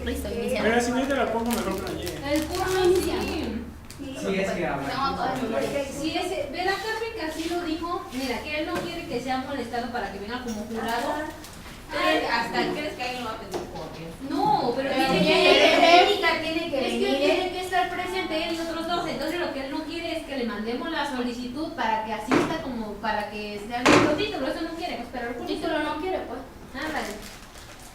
Listo, Pero si no te la pongo mejor que la llegue. el curso inicia. Sí, es que habla. Sí, ve la Caprica sí lo dijo. Mira, que él no quiere que sea molestado para que venga como jurado. ¿Hasta crees que alguien lo va a pedir por qué? No, pero Pero dice tiene que que tiene que estar presente él y otros dos. Entonces lo que él no quiere es que le mandemos la solicitud para que asista como para que sea el mismo título. Eso no quiere, pues, pero el título no quiere, pues. Ándale.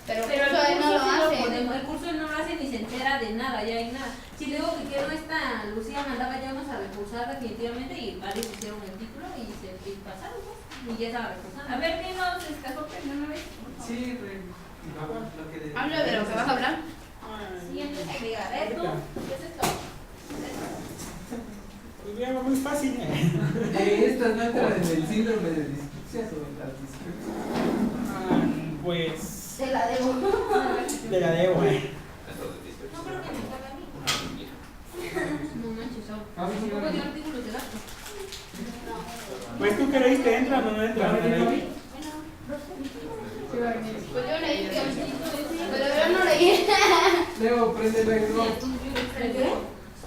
Pero el curso él no lo sí hace. podemos, el curso él no lo hace ni se entera de nada, ya hay nada. Si le digo que no está, Lucía mandaba ya unos a recursar definitivamente y varios hicieron el título y se pasaron, pues, y ya estaba recursando. A ver, dinos, Escajope, ¿no ves? Sí, Habla de lo que vas a hablar. Siguiente amiga, a ver tú, ¿qué es esto? Pues bien, muy fácil. Estas no entran en el síndrome de dispexias o en las dispexias. Pues. Te la debo. Te la debo, No creo que me salga a mí. No manches, tampoco dio artículos de gasto. Pues tú que leíste, ¿entran o no entran? Pues yo leí, pero yo no leí. Leo, prende la hidro.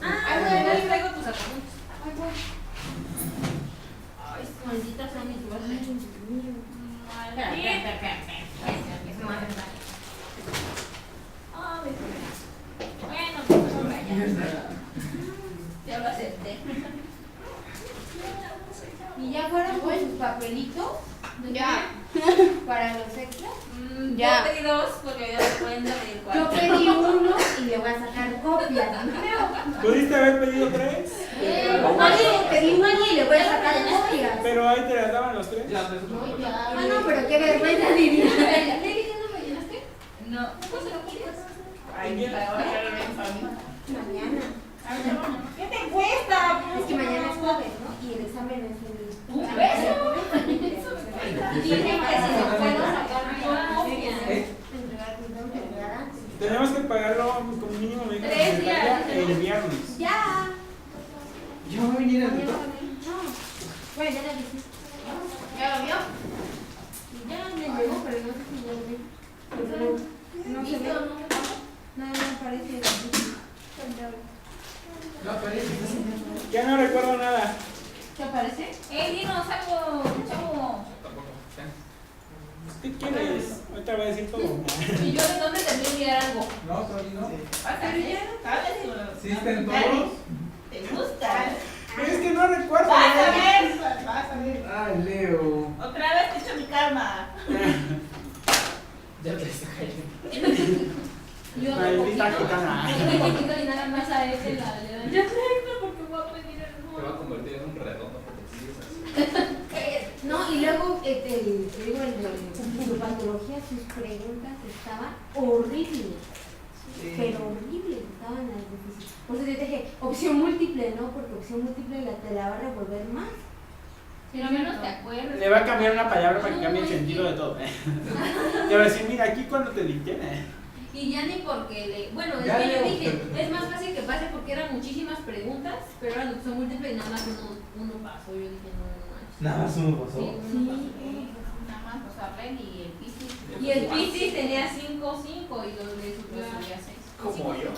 Ah, bueno, ahí traigo tus apuntes. Ay, malditas son mis guardas. Bueno, pues ya lo acepté. ¿Y ya fueron con sus papelitos? Ya. ¿Para los extras? Ya. Yo pedí dos porque ya se pueden pedir Yo cuatro. pedí uno y le voy a sacar copias. ¿Pudiste haber pedido tres? Pedí uno y le voy a sacar copias. Pero ahí te las daban los tres. Ya, pues, Ah, no, pero qué vergüenza diría. ¿Qué no me llenaste? No. ¿Cómo se lo quieres? Ay, ahora ya lo ven para mí. Mañana. ¿Qué te cuesta? Es que mañana es jueves, ¿no? Y el examen es el... Dije que si se puedo sacar copia. Entregar antes. Tenemos que pagarlo como mínimo me dijo la 3 secretaria, días. el viernes. Ya. yo voy a venir a tu No. Bueno, ya lo dije. ¿Ya lo vio? Ya me llegó, pero no sé si ya lo vi. No se ve. ¿Listo? No me aparece. No aparece. Ya no recuerdo nada. ¿Te aparece? Dinos algo, chavo. ¿Qué quieres? Ahorita voy a decir todo. ¿Y yo de dónde te voy a enviar algo? No, todavía no. ¿Sabes? ¿Sí están todos? ¿Te gusta? Es que no recuerdo. Vas a ver. Vas a ver. Ay, Leo. Otra vez te echo mi karma. Ya te está cayendo. Yo no Maldita poquito, gitana. yo no poquito y nada más a ese le dan ya porque voy a pedir el Te va a nuevo. convertir en un redondo porque sigues así. No, y luego su patología, sus preguntas estaban horribles. Pero horribles estaban las difíciles. Por eso yo te dije, opción múltiple, ¿no? Porque opción múltiple te la va a revolver más. Pero menos te acuerdas. Le va a cambiar una palabra para que cambie el sentido de todo. Te va a decir, mira, aquí cuando te dicté. Y ya ni porque le... Bueno, es Ya que yo leo. dije, es más fácil que pase porque eran muchísimas preguntas, pero eran opción múltiple y nada más uno pasó. Yo dije, no manches. Nada más uno pasó. Sí, uno pasó. Nada más, o sea, Ren y el Piscis. Y el Piscis tenía 5 y los de su tenía 6. Como yo.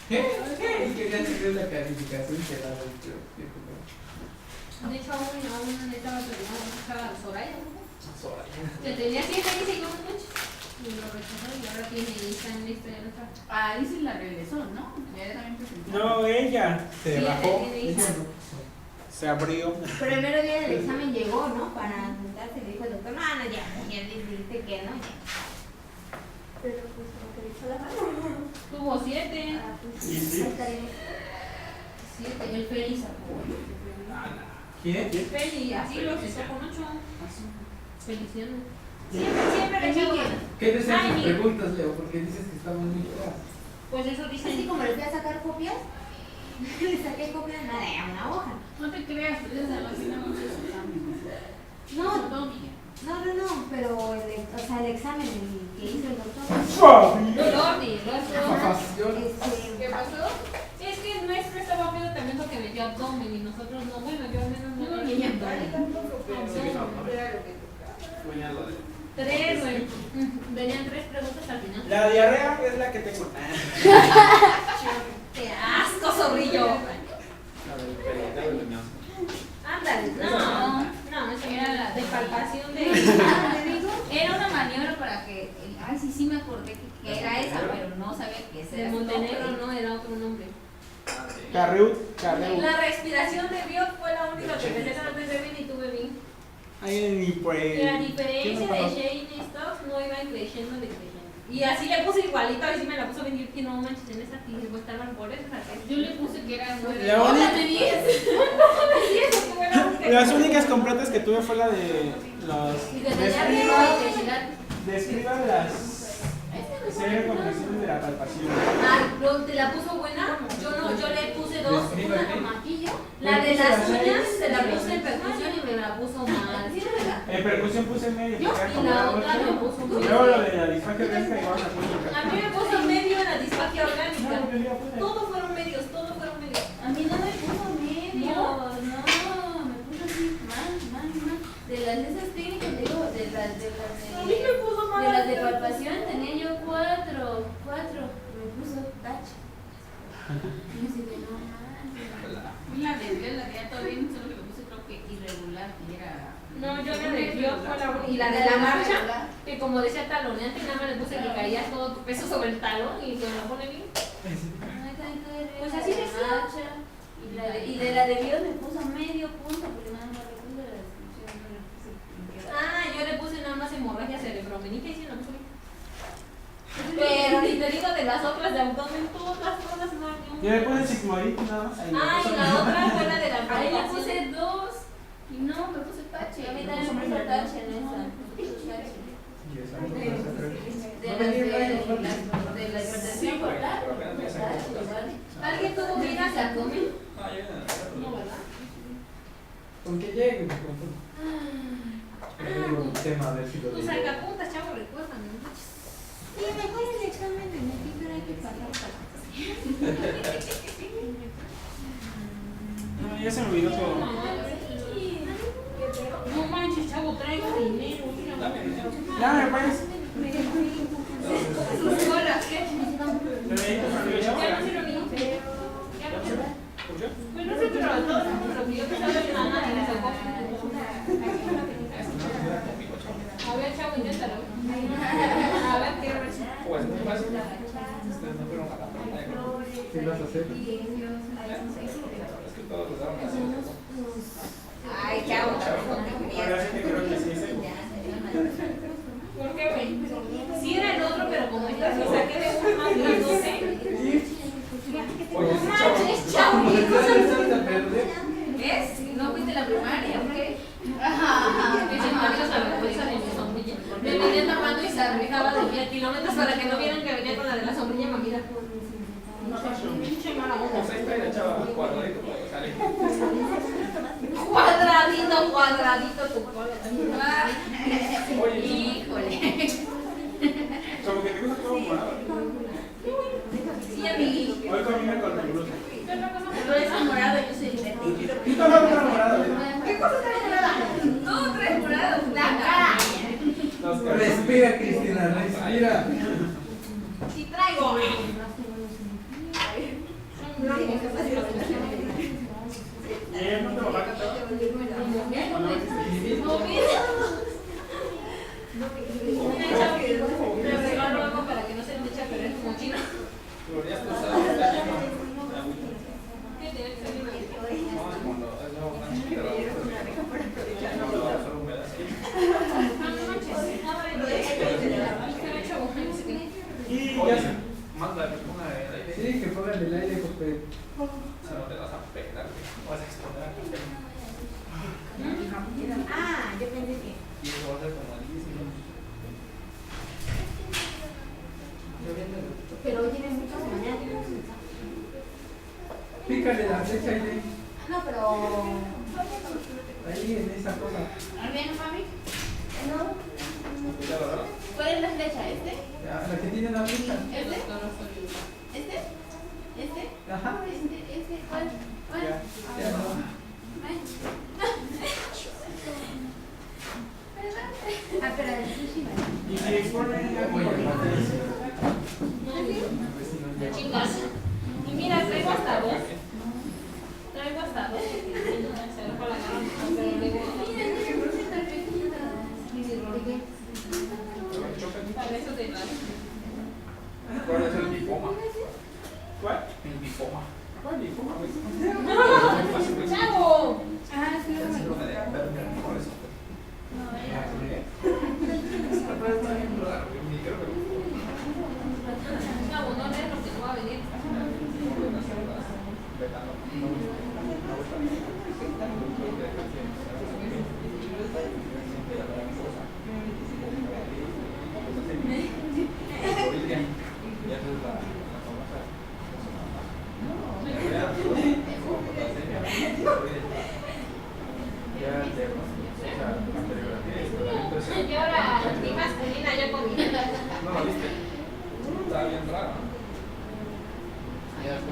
¿Qué? Es que ya se dio la calificación que da el tío. De hecho, aún le estaba preguntando, estaba Soraya, ¿no? Soraya. Que tenía 7 años y no mucho. Y lo rechazó y ahora tiene está en lista ya no está. Ah, Isis la regresó, ¿no? Ya también presentó. No, ella se Sí, bajó, tiene hija. se abrió. Pero el primer día del examen llegó, ¿no? Para sentarse y le dijo el doctor, no, ya dijiste que no, ya. Pero pues como que le hizo la mano. Tuvo 7. Ah, pues, Y sí. ahí estaría. 7, el Feli sacó. ¿Quién? Feli, así lo sacó con 8. Feliciano. Siempre le Enrique. echaba. ¿Qué decían Ay, sus mi- preguntas, Leo? Porque dices que estaban muy claras. Pues eso Así dicen. como le fui a sacar copias, le saqué copias nada, de una hoja. No te creas, pues esa no tiene muchos exámenes. No, Todo bien. no, pero o sea, el examen que hizo el doctor. Lordi, Capacitación. ¿Qué pasó? Sí, es que el maestro estaba viendo también porque me dio abdomen y nosotros no. Bueno, yo al menos no le di abdomen. Cuñado de. 3, güey. Venían 3 preguntas al final. La diarrea es la que tengo. ¡Qué asco, zorrillo! La del pelo, del leñoso. Ándale, no, esa era la de palpación de. Era una maniobra para que. Ay, sí me acordé que era esa, pero no sabía que esa De era. Montenegro, no, era otro nombre. Carreut. La respiración de Biot fue la única que empecé antes de bien y tuve bien. Ahí ni pues. La diferencia de Shane y Stocks no iban creciendo ni creciendo. Y así le puse igualito, a ver si me la puso bien que no manches en esa tía, voy a estar mal por eso. Yo le puse que era nueve. La única- Hola, ¿me dices? Las únicas completas que tuve fue la de los. Y desde allá arriba y de Giral. Describan las 0 combinaciones de la palpación. ¿Te la puso buena? Yo le puse 2, Describa una qué. con maquillo. La de las uñas se la puse en percusión y me la puso mal. ¿Sí, verdad? En percusión puse medio. Y la otra me puso Luego medio. lo de la disfagia orgánica y vamos a poner. A mí me puso medio en la disfagia No, orgánica. porque yo puse. Todos fueron medios, todos fueron medios. A mí no me puso medio. No. No, me puso así mal. De las de esas técnicas, digo, de las A mí me puso mal. de las de palpación tenía yo 4, me puso touch. Y yo así de no manches. La de la que ya todo bien, solo que le puse creo que irregular, que era. No, yo le de Dios fue la única. Y la de la marcha, que como decía taloneante, nada más le puse que caía todo tu peso sobre el talón y se me la pone bien. Pues así decía. Y de la de Dios me puso medio punto porque nada más le puse la descripción, no le puse en qué Ah, yo le puse nada más hemorragia cerebromenica y sí, no puse bien. Pero ni te digo de las otras de abdomen, todas no. Yo le puse sigmoid nada más. Ahí Ah, y la otra fue la de la Ahí le palpación. puse 2. Y no, me puse tache. A mí también me puso touch en esa. Y esa no puede ser. De la hipertensión portal. ¿Alguien tuvo que ir a abdomen? Ah, yo No, ¿verdad? Con que llegue, me confundo. Un tema, a ver si lo Tus digo. sacapuntas, chavo, recuérdame. Y mejor el examen de médico, pero hay que pasar para. No, ya se me olvidó todo. No manches, chavo, traigo dinero. Dame, pues. Sus colas, ¿qué? ¿Le dedito para mi chavo? Ya no se lo vi. Ya no se lo vi. Pues no sé, pero a todos lo que yo pensaba de nada que me sacó. A ver, chavo, inténtalo. A ver, quiero ver si. Pues muy fácil. Ustedes no fueron a la playa. ¿Qué vas a hacer? Es que todos los daban así. Ay, chavo, Ahora sí que creo que sí es el. ¿Por qué, güey? Sí era el otro, pero como esta sí saqué de uno más grandote. Oye, ese Manches, chavo. chavo, ¿qué cosa? a perder? ¿Es? ¿No fuiste a la primaria o qué? Ese Mario se avergüenza de mi sombrilla. Me venía tapando y se alejaba de mí a kilómetros para que no vieran que venía con la de la sombrilla, mamita. Pinche mala onda. Pues ahí está la chava cuadradito cuando sale. Cuadradito tu cola. Oye, Híjole. Como que te gusta todo morado. Sí, amiguito. Hoy combina con tu blusa. Tú eres morado, yo soy divertido. Y todo otro morado. ¿Qué cosa traes morada? Tú traes morado, la cara. los cabezas. Respira, Cristina, respira. Sí traigo. ¿No te lo va a cantar? Le regalo algo para que no se le eche a perder como chino. Pero ya está usado, está lleno. ¿Qué tiene que ser divertido? No, es mono, es nuevo, tan chiquito, no lo va a hacer un pedacito. No manches. Ah, vale, se me ha hecho bueno. Y ya Oye, se. manda que ponga el aire. Sí, que pongan el aire, porque Si no te vas a pegar, vas a exponer a la gente. Ah, yo pensé que. Y eso va a ser como lisísimo. Pero tiene muchas mañanas. pícale la flecha ahí, No, pero. ahí en esa cosa. ¿Bien, mami? No. ¿Ya lo agarras? ¿Cuál es la flecha? ¿Este? La que tiene la flecha. ¿Este? ¿Este? ¿Este? Ajá. ¿Este? ¿Cuál? ¿Cuál? Ya no. Ah, pero el sushi. Para eso de las... ¿Cuál es el bifoma? ¿Cuál? El bifoma. ¿Cuál bifoma, güey? ¡Chavo! Ah, sí, El síndrome de Berger, por eso. Chavo, no lees lo que no va a venir. Y ahora, mi masculina, yo con mi... No lo viste. Está bien raro.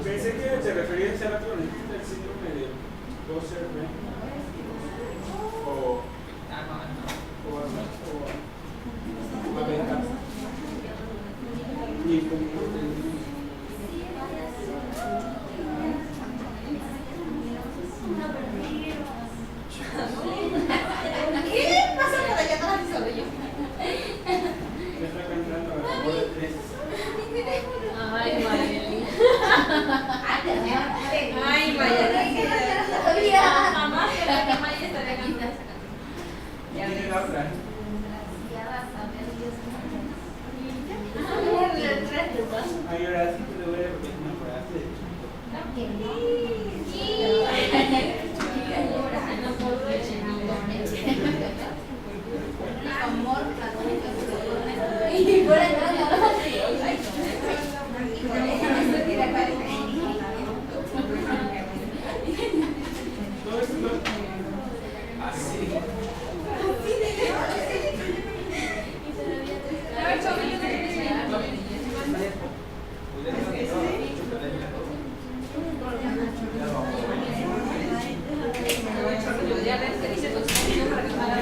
Pensé que te referías hace rato al síndrome de Gosser, ¿no? O a beta. Y ¿Qué pasa por allá atrás de sobre yo? me está cantando a la hora de 3. Ay, Mayeli. Ay, Ay, Mayeli. todavía. Jamás que la que Mayeli estaría cantando. Tiene la otra. Ay, ahora sí te lo voy a porque me acordaste de Y por acá, todo esto. Así. A ver, Choco, yo no te enseñar. Ya ves que dice tu chiquillo para que para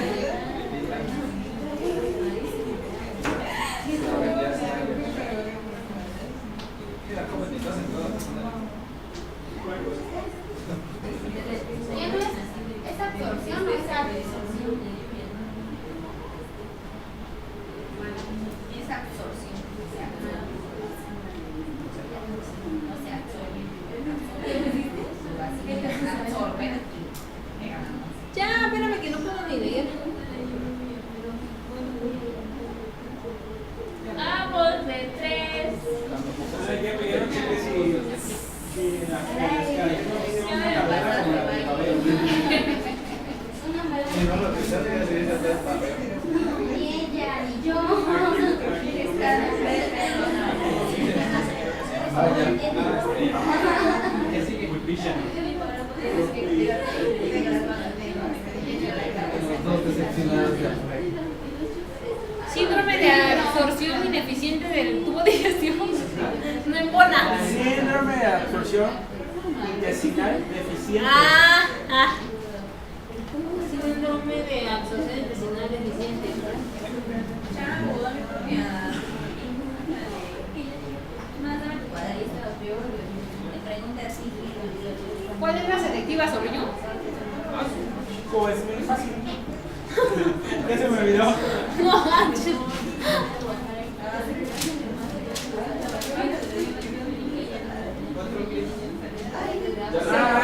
Mira cómo te estás en todas las zonas. ¿Es absorción o es absorción? Es absorción. No se absorbe. Absorber aquí. ya, espérame que no puedo ni leer. Vamos de 3. O sea, ya me dieron que si en las carreras no hice una carrera como la de cabello. Si no lo que se hace es hacer papel. Ni ella, ni yo. ¿Qué sigue? Muy picha. Los dos decepcionados de afuera. Síndrome de absorción ineficiente del tubo digestivo. No embona. Síndrome de absorción intestinal deficiente. Síndrome de absorción intestinal deficiente. Chavo, dame copiada. Más dame tu cuadrito, te pregunta así. ¿Cuál es la selectiva sobre yo? Chico, es muy fácil. Ya se me olvidó. No manches.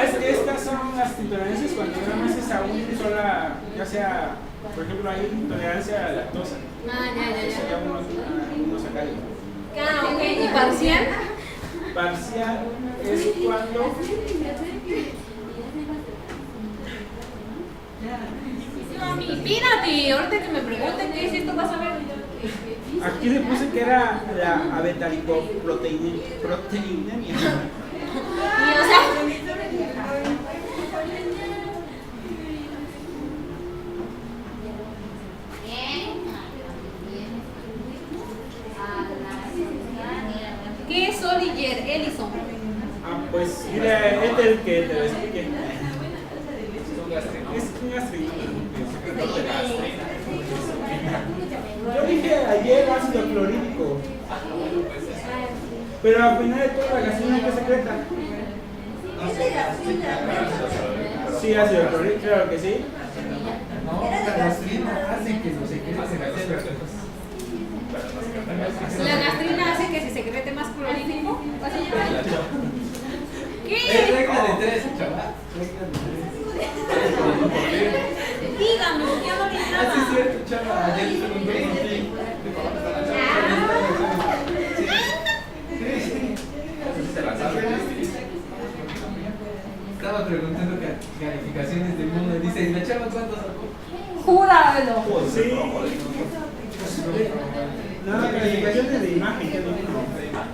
Es que estas son las intolerancias cuando nada más es a una sola, ya sea, por ejemplo, hay intolerancia a la lactosa. Eso ya uno saca de- Ok. ¿Y parcial? Parcial es cuando Mírate, ahorita que me pregunten qué es esto, vas a ver. aquí le puse que era la abetalipoproteinemia. Y o sea, ¿qué es Oliger Ellison? Pues dile, es el que te lo explique. Es un gastrino. Es un gastrino. Yo dije ayer ácido clorhídrico. Pero al final de todo la gastrina que secreta. Sí, ácido clorhídrico, claro que sí. No, la gastrina hace que no se quede Hace que los secreto. secretos. Para los que cuánto sacó? Júramelo. Sí. No, calificaciones de imagen, que no.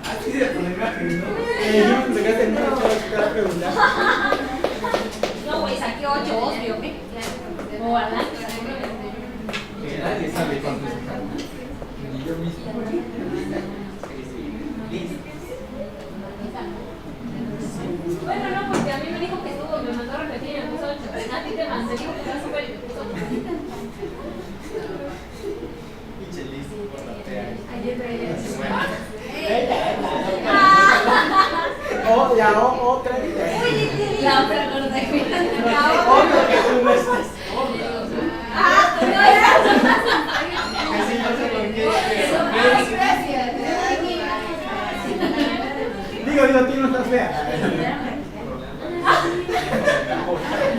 Así de por la imagen, ¿no? Yo me sacaste el número, chaval, que te va a preguntar. No, güey, saqué 8, obvio, ¿qué? O Alan. Que nadie sabe cuánto sacó. Ni yo mismo. Bueno, no, porque a mí me dijo que estuvo, me mandó a repetir y me puso 8. A ti te mandé, dijo que estaba súper y me puso 8. Pinche listo, por la fea. Ayer traía. Oh, ya, otra. La otra gorda. Otra que tú no estás. Casi no sé por qué. Digo, tú no estás fea.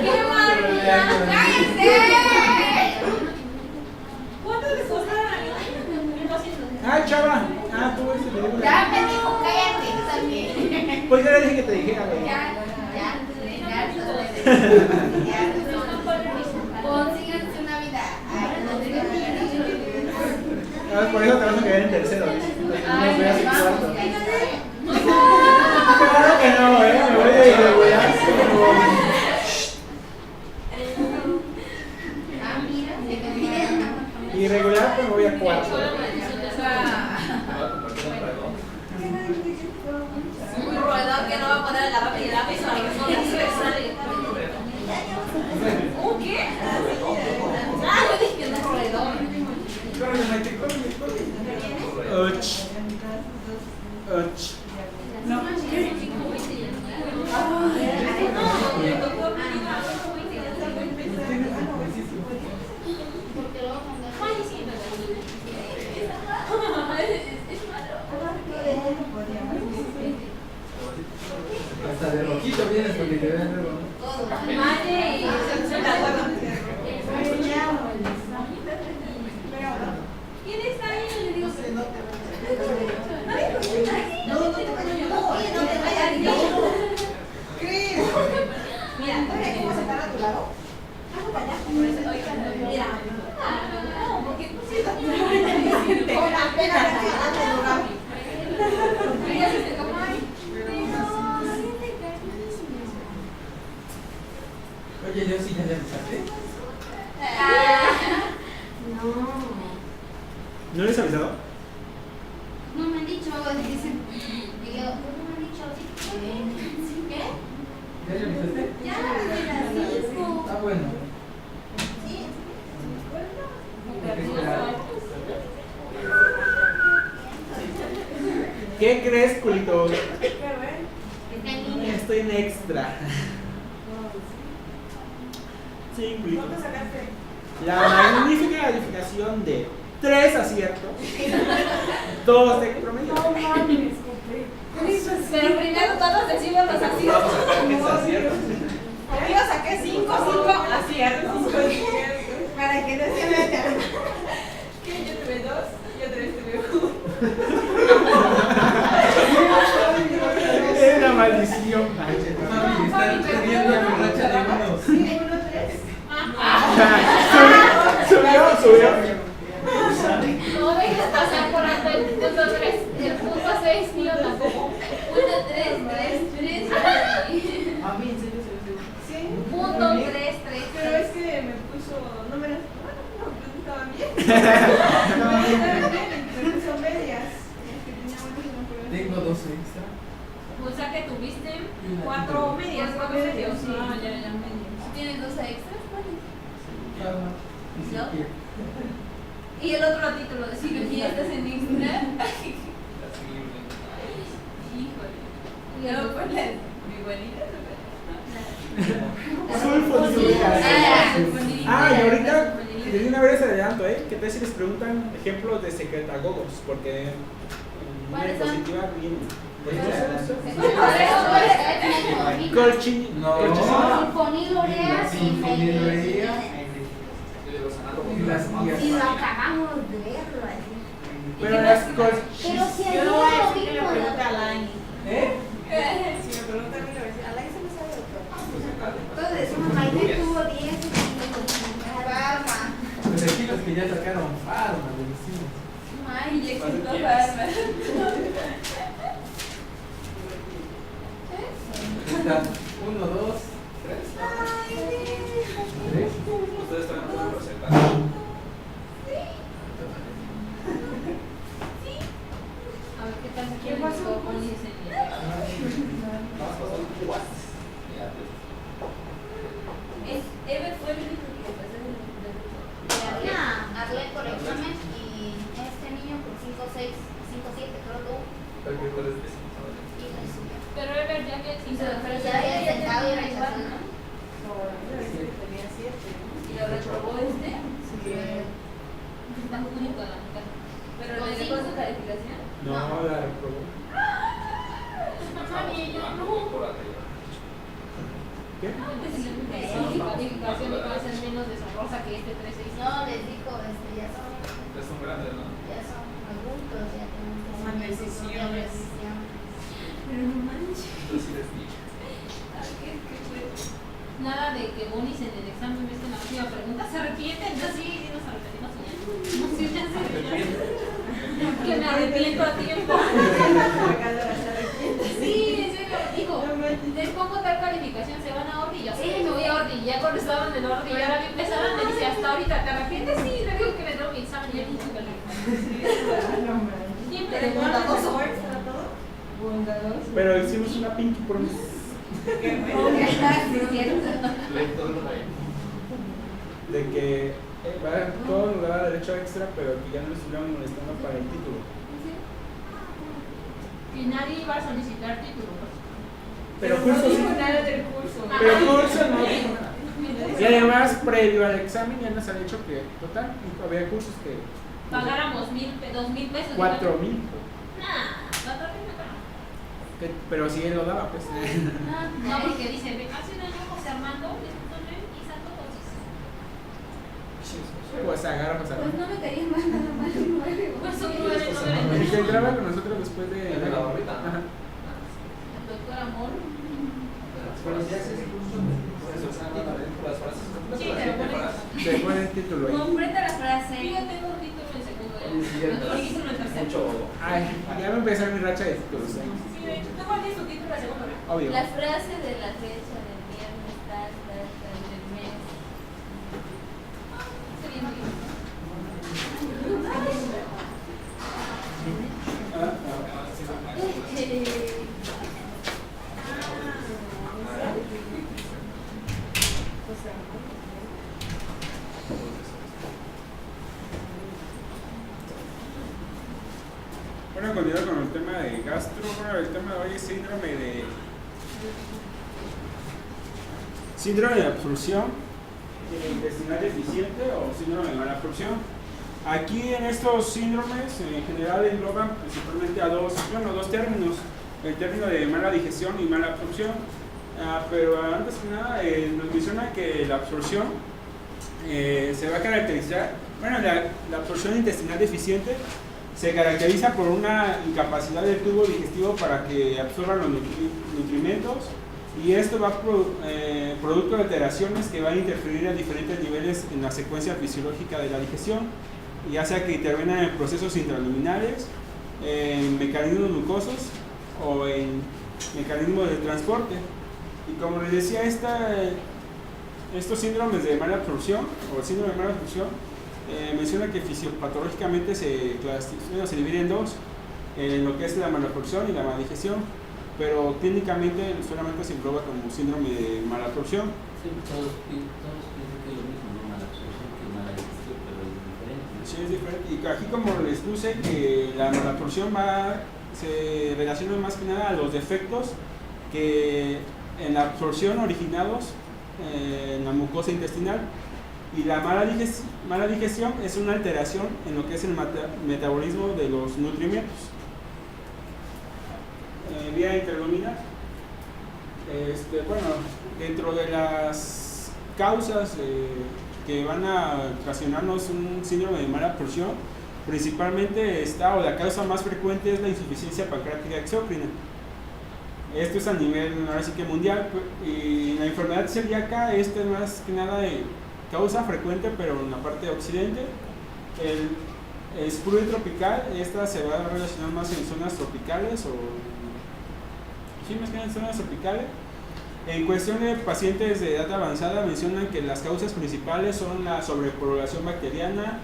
¡Qué madre! ¡Cállate! ¿Cuánto les costaron? 1200. Ah, chava. Ah, tú ese te digo. Ya me dijo, cállate también. Pues ya le dije que te dijera, güey. Consíganse una vida. Por eso te vas a quedar en tercero. No veas en cuarto. Claro que no, me voy a irregular. Irregular, pero me voy a cuarto. Un roedor que no va a poder agarrar y le da piso a la persona. ¿Un qué? Ah, yo dije que no es roedor. Och. Hasta de rojito vienes porque te ven luego. ¿Quién está ahí? Le digo, Mira, ¿cómo se para a tu lado? Mira. No, porque tú sí estás Oye, yo sí ya le avisaste. ¿No les he avisado? No me han dicho, dicen. Y yo, no me han dicho. ¿Qué? ¿Ya le avisaste? Ya, desde las 5. Está bueno. Sí. Hay que esperar. ¿Qué crees, culito? Está en línea. Estoy en extra. Sí, culito. La magnífica calificación de 3 aciertos, 2 de promedio. Pero primero todos decimos los aciertos. Yo saqué 5 aciertos. Para que no se vea. ¿Qué? Yo tuve 2 y otra vez tuve 1. Es una maldición. Mami, está teniendo mi racha de manos. Subió. no dejes pasar por alto el punto 3. El punto 6 mío tampoco. Punto 3, 3, 3. Sí. Punto 3, 3. Pero es que me puso números. No, pues estaban bien. Me puso medias. Es que tenía buenos y no fue. Tengo 2 extra. O sea que tuviste 4 medias, 4 medios. Sí. Ah, ya, medios. ¿Tienes 2 extras? ¿Cuáles? ¿No? Y el otro título de cirugía estás en Instagram. Híjole. Y luego ponle mi buenita. Ah, y ahorita, desde una vez adelanto, que tal si les preguntan ejemplos de secretagogos, porque en diapositiva viene. Colchini. No. Sinfonilorea Sinfonilorea. Y las guías. y lo acabamos de verlo así. Pero las Pero colchinas. si Yo el no voy a niño decir que le vino pregunte a Lani. ¿Eh? Si me pregunta a mí, le voy a decir, a Lani se me sabe otro. entonces decimos, Maite tuvo 10 y está. 1, 2, 3. Ustedes también pueden presentar. A ver qué tal se quiere pasó? con ese. Vamos a pasar un what. Eve fue el único que pasó Arlet por examen y este niño por 5-6, 5-7 creo tú. ¿Cuál es ese? Y la suya. Pero Eve ya había Pero ya había sentado y rechazado, ¿no? Tenía 7, ¿no? ¿Y lo reprobó este? Sí. Está único a la mitad. ¿Pero Con le dejó cinco. su calificación? No, la reprobó. Mamá, ni ella no. ¿Qué? Su calificación iba a ser menos deshonrosa que este 3-6. No, les dijo, ya son grandes, ¿no? adultos, ya tienen que Toman tomar sus propias decisiones. decisiones. Pero no manches. Entonces sí les dije. ¿Qué fue? Nada de que Bonis en el examen ves que en la última pregunta se arrepiente. Entonces sí nos arrepentimos. No, sí, ya sé. Que me arrepiento a tiempo. Sí, en serio, dijo, les pongo tal calificación, se van a Ordi. Y yo, sí, me voy a Ordi. Y ya cuando estaban en Ordi, y ahora empezaron, me dice, hasta ahorita, ¿te arrepientes? Sí, le digo que me doy mi examen y ya ni su calificación. Siempre de bondadoso. Pero hicimos una pinky promise. De que todo nos daba derecho extra, pero que ya no estuvieran molestando para el título. Y nadie iba a solicitar título. Pero no curso sí. dijo nada del curso. Pero curso no dijo nada. Y además, previo al examen, ya nos han dicho que, total, había cursos que. Pagáramos 2,000 pesos. 4,000. Nah, 4,000 no. Pero sí él lo daba, pues. No, porque dice, hace un año José Armando le puso y Santo Dosis. Pues agarra, pues Pues no me quería más nada más de 9. Pues son 9. El que entraba con nosotros después de. El de la barbita. Ajá. El doctor Amor. Pero si haces ese curso, pues eso está también por las frases completas. Sí, pero por eso. Se pone el título ahí. Completa la frase. Sí, yo tengo un título en segundo. Cierto. Y título en tercero. Mucho. Ay, ya va a empezar mi racha de títulos. Sí, de hecho, ¿tú cuál tienes tu título en segundo? Obvio. La frase de la fecha del viernes, tal, del mes. Sería muy bien. Bueno, continuando con el tema de gastro, bueno, el tema de hoy es síndrome de absorción intestinal deficiente o síndrome de mala absorción. Aquí en estos síndromes en general engloban principalmente a dos términos, el término de mala digestión y mala absorción. Pero antes que nada nos menciona que la absorción se va a caracterizar, bueno, la absorción intestinal deficiente se caracteriza por una incapacidad del tubo digestivo para que absorba los nutrimentos, y esto va producto de alteraciones que van a interferir a diferentes niveles en la secuencia fisiológica de la digestión, ya sea que intervengan en procesos intraluminales, en mecanismos glucosos o en mecanismos de transporte. Y como les decía, estos síndromes de mala absorción o síndrome de mala absorción menciona que fisiopatológicamente se divide en dos, en lo que es la malabsorción y la maldigestión, pero clínicamente solamente se engloba como síndrome de malabsorción. Sí, todos piensan que es lo mismo, ¿no? Mala absorción que mala digestión, pero es diferente. Sí, es diferente. Y aquí, como les puse, que la malabsorción se relaciona más que nada a los defectos que en la absorción originados en la mucosa intestinal, y la mala digestión es una alteración en lo que es el metabolismo de los nutrimentos vía intraluminal. Bueno, dentro de las causas que van a ocasionarnos un síndrome de mala absorción, principalmente la causa más frecuente es la insuficiencia pancreática exócrina. Esto es a nivel, ahora sí que mundial, y la enfermedad celíaca, es más que nada causa frecuente, pero en la parte de occidente. El espurio tropical, esta se va a relacionar más en zonas tropicales, más que nada en zonas tropicales, En cuestión de pacientes de edad avanzada, mencionan que las causas principales son la sobrepoblación bacteriana,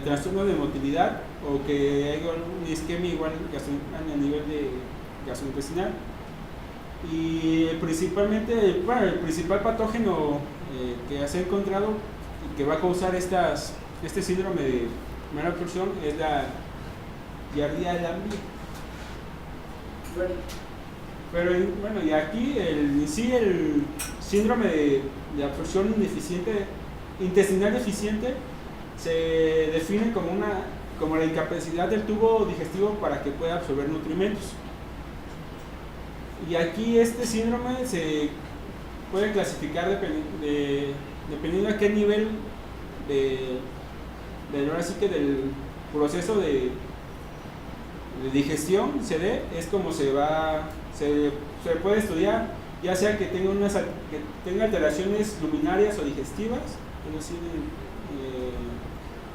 trastorno de motilidad o que hay una isquemia igual a nivel de gastrointestinal. Y principalmente, bueno, el principal patógeno que se ha encontrado y que va a causar este síndrome de mala absorción es la giardia del ambiente. Pero bueno, y aquí el síndrome de absorción intestinal deficiente se define como la incapacidad del tubo digestivo para que pueda absorber nutrimentos. Y aquí este síndrome se puede clasificar dependiendo a qué nivel ahora sí que del proceso de digestión se dé, es como se puede estudiar, ya sea que tenga alteraciones luminarias o digestivas, es decir,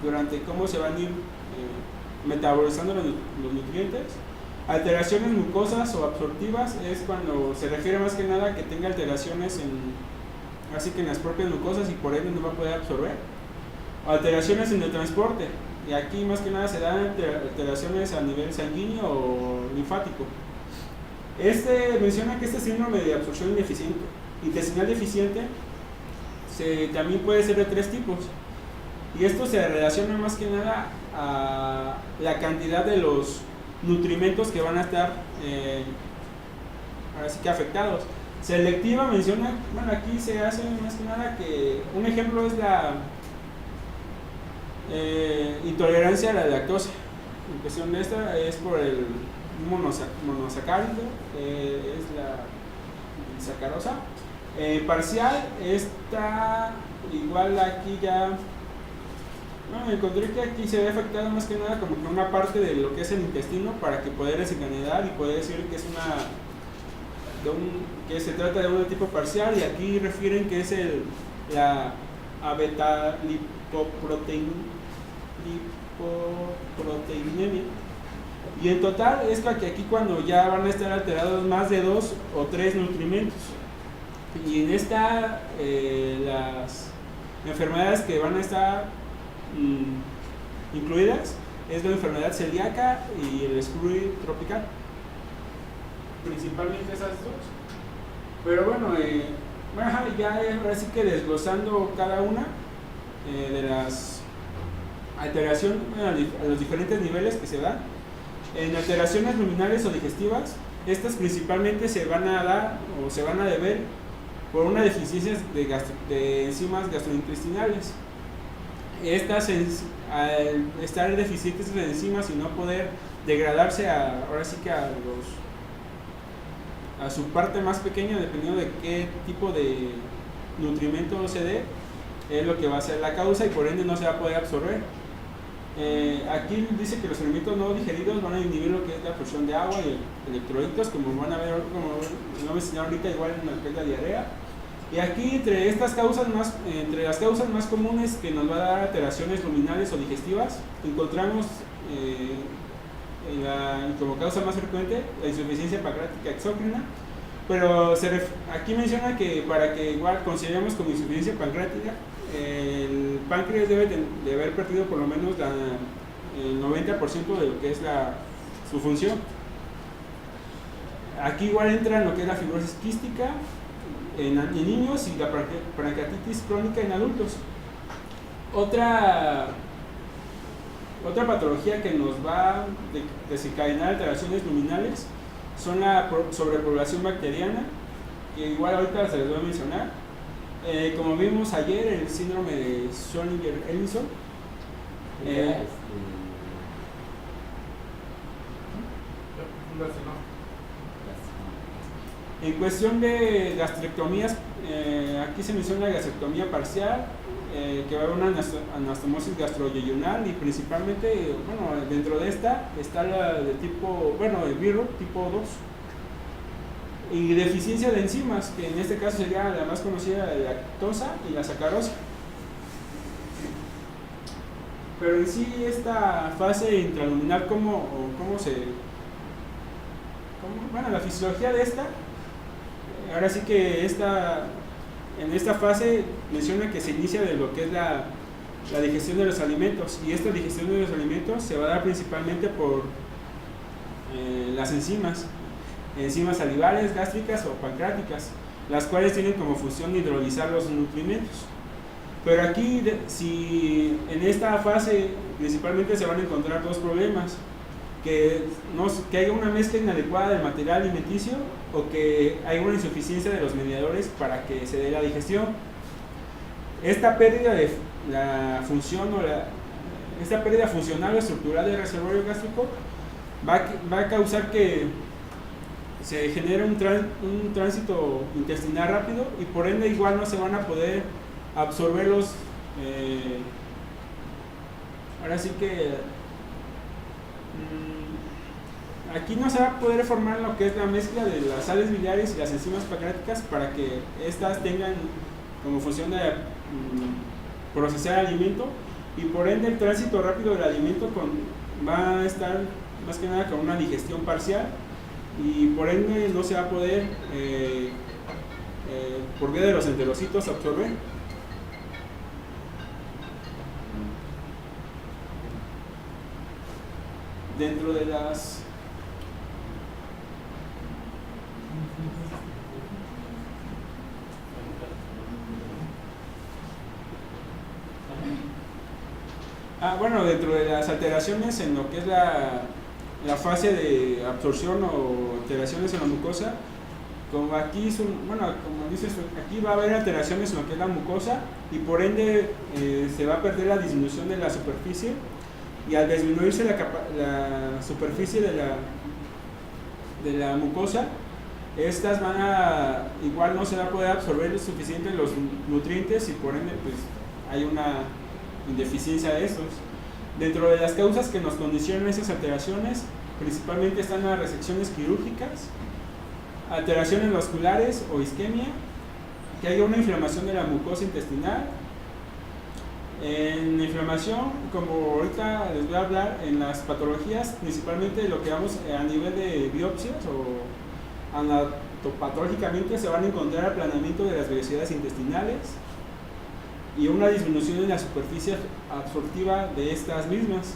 durante cómo se van a ir metabolizando los nutrientes. Alteraciones mucosas o absortivas es cuando se refiere más que nada a que tenga alteraciones en las propias mucosas y por ende no va a poder absorber. Alteraciones en el transporte, y aquí más que nada se dan alteraciones a nivel sanguíneo o linfático. Menciona que este síndrome de absorción intestinal deficiente también puede ser de 3 tipos, y esto se relaciona más que nada a la cantidad de los nutrimentos que van a estar ahora sí que afectados. Selectiva menciona, bueno, aquí se hace más que nada que un ejemplo es la intolerancia a la lactosa. En cuestión de esta es por el monosacárido, es la sacarosa. Parcial, esta igual aquí ya, bueno, encontré que aquí se ve afectado más que nada como que una parte de lo que es el intestino para que poder desencadenar y poder decir que es que se trata de un tipo parcial, y aquí refieren que es la lipoproteinemia. Y en total es que aquí cuando ya van a estar alterados más de 2 o 3 nutrimentos. Y en esta las enfermedades que van a estar incluidas es la enfermedad celíaca y el scurvy tropical, principalmente esas dos. Pero bueno, ya ahora sí que desglosando cada una de las alteraciones a los diferentes niveles que se dan. En alteraciones luminales o digestivas, estas principalmente se van a dar o se van a deber por una deficiencia de enzimas gastrointestinales. Estas, al estar deficientes de enzimas y no poder degradarse ahora sí que a su parte más pequeña, dependiendo de qué tipo de nutrimento se dé, es lo que va a ser la causa, y por ende no se va a poder absorber. Aquí dice que los alimentos no digeridos van a inhibir lo que es la absorción de agua y electrolitos, como van a ver, como lo mencionaron ahorita, igual en lo que es la diarrea. Y aquí entre las causas más comunes que nos va a dar alteraciones luminales o digestivas, encontramos como causa más frecuente la insuficiencia pancreática exócrina, pero aquí menciona que para que igual consideremos como insuficiencia pancreática, el páncreas debe de haber perdido por lo menos el 90% de lo que es su función. Aquí igual entra lo que es la fibrosis quística en niños y la pancreatitis crónica en adultos. Otra patología que nos va a desencadenar alteraciones luminales son la sobrepoblación bacteriana, que igual ahorita se les voy a mencionar. Como vimos ayer, el síndrome de Schrödinger-Ellison. En cuestión de gastrectomías, aquí se menciona la gastrectomía parcial, que va a haber una anastomosis gastroyeyunal, y principalmente, bueno, dentro de esta está la de el virus tipo 2. Y deficiencia de enzimas, que en este caso sería la más conocida, la lactosa y la sacarosa. Pero en sí, esta fase intraluminal, la fisiología de esta, ahora sí que en esta fase menciona que se inicia de lo que es la digestión de los alimentos, y esta digestión de los alimentos se va a dar principalmente por las enzimas salivares, gástricas o pancreáticas, las cuales tienen como función hidrolizar los nutrimentos. Pero aquí, si en esta fase principalmente se van a encontrar dos problemas: que haya una mezcla inadecuada del material alimenticio, o que haya una insuficiencia de los mediadores para que se dé la digestión. Esta pérdida de la función esta pérdida funcional o estructural del reservorio gástrico va a causar que se genere un tránsito intestinal rápido, y por ende igual no se van a poder absorber los ahora sí que aquí no se va a poder formar lo que es la mezcla de las sales biliares y las enzimas pancreáticas para que estas tengan como función de procesar el alimento, y por ende el tránsito rápido del alimento va a estar más que nada con una digestión parcial, y por ende no se va a poder por vía de los enterocitos absorber. Dentro de las dentro de las alteraciones en lo que es la fase de absorción o alteraciones en la mucosa, como aquí como dices, aquí va a haber alteraciones en lo que es la mucosa, y por ende se va a perder la disminución de la superficie, y al disminuirse la superficie de la mucosa, estas igual no se va a poder absorber lo suficiente los nutrientes, y por ende pues hay una indeficiencia de estos. Dentro de las causas que nos condicionan esas alteraciones, principalmente están las resecciones quirúrgicas, alteraciones vasculares o isquemia, que haya una inflamación de la mucosa intestinal. En inflamación, como ahorita les voy a hablar, en las patologías, principalmente lo que vamos a nivel de biopsias o anatopatológicamente, se van a encontrar aplanamiento de las vellosidades intestinales y una disminución en la superficie absortiva de estas mismas.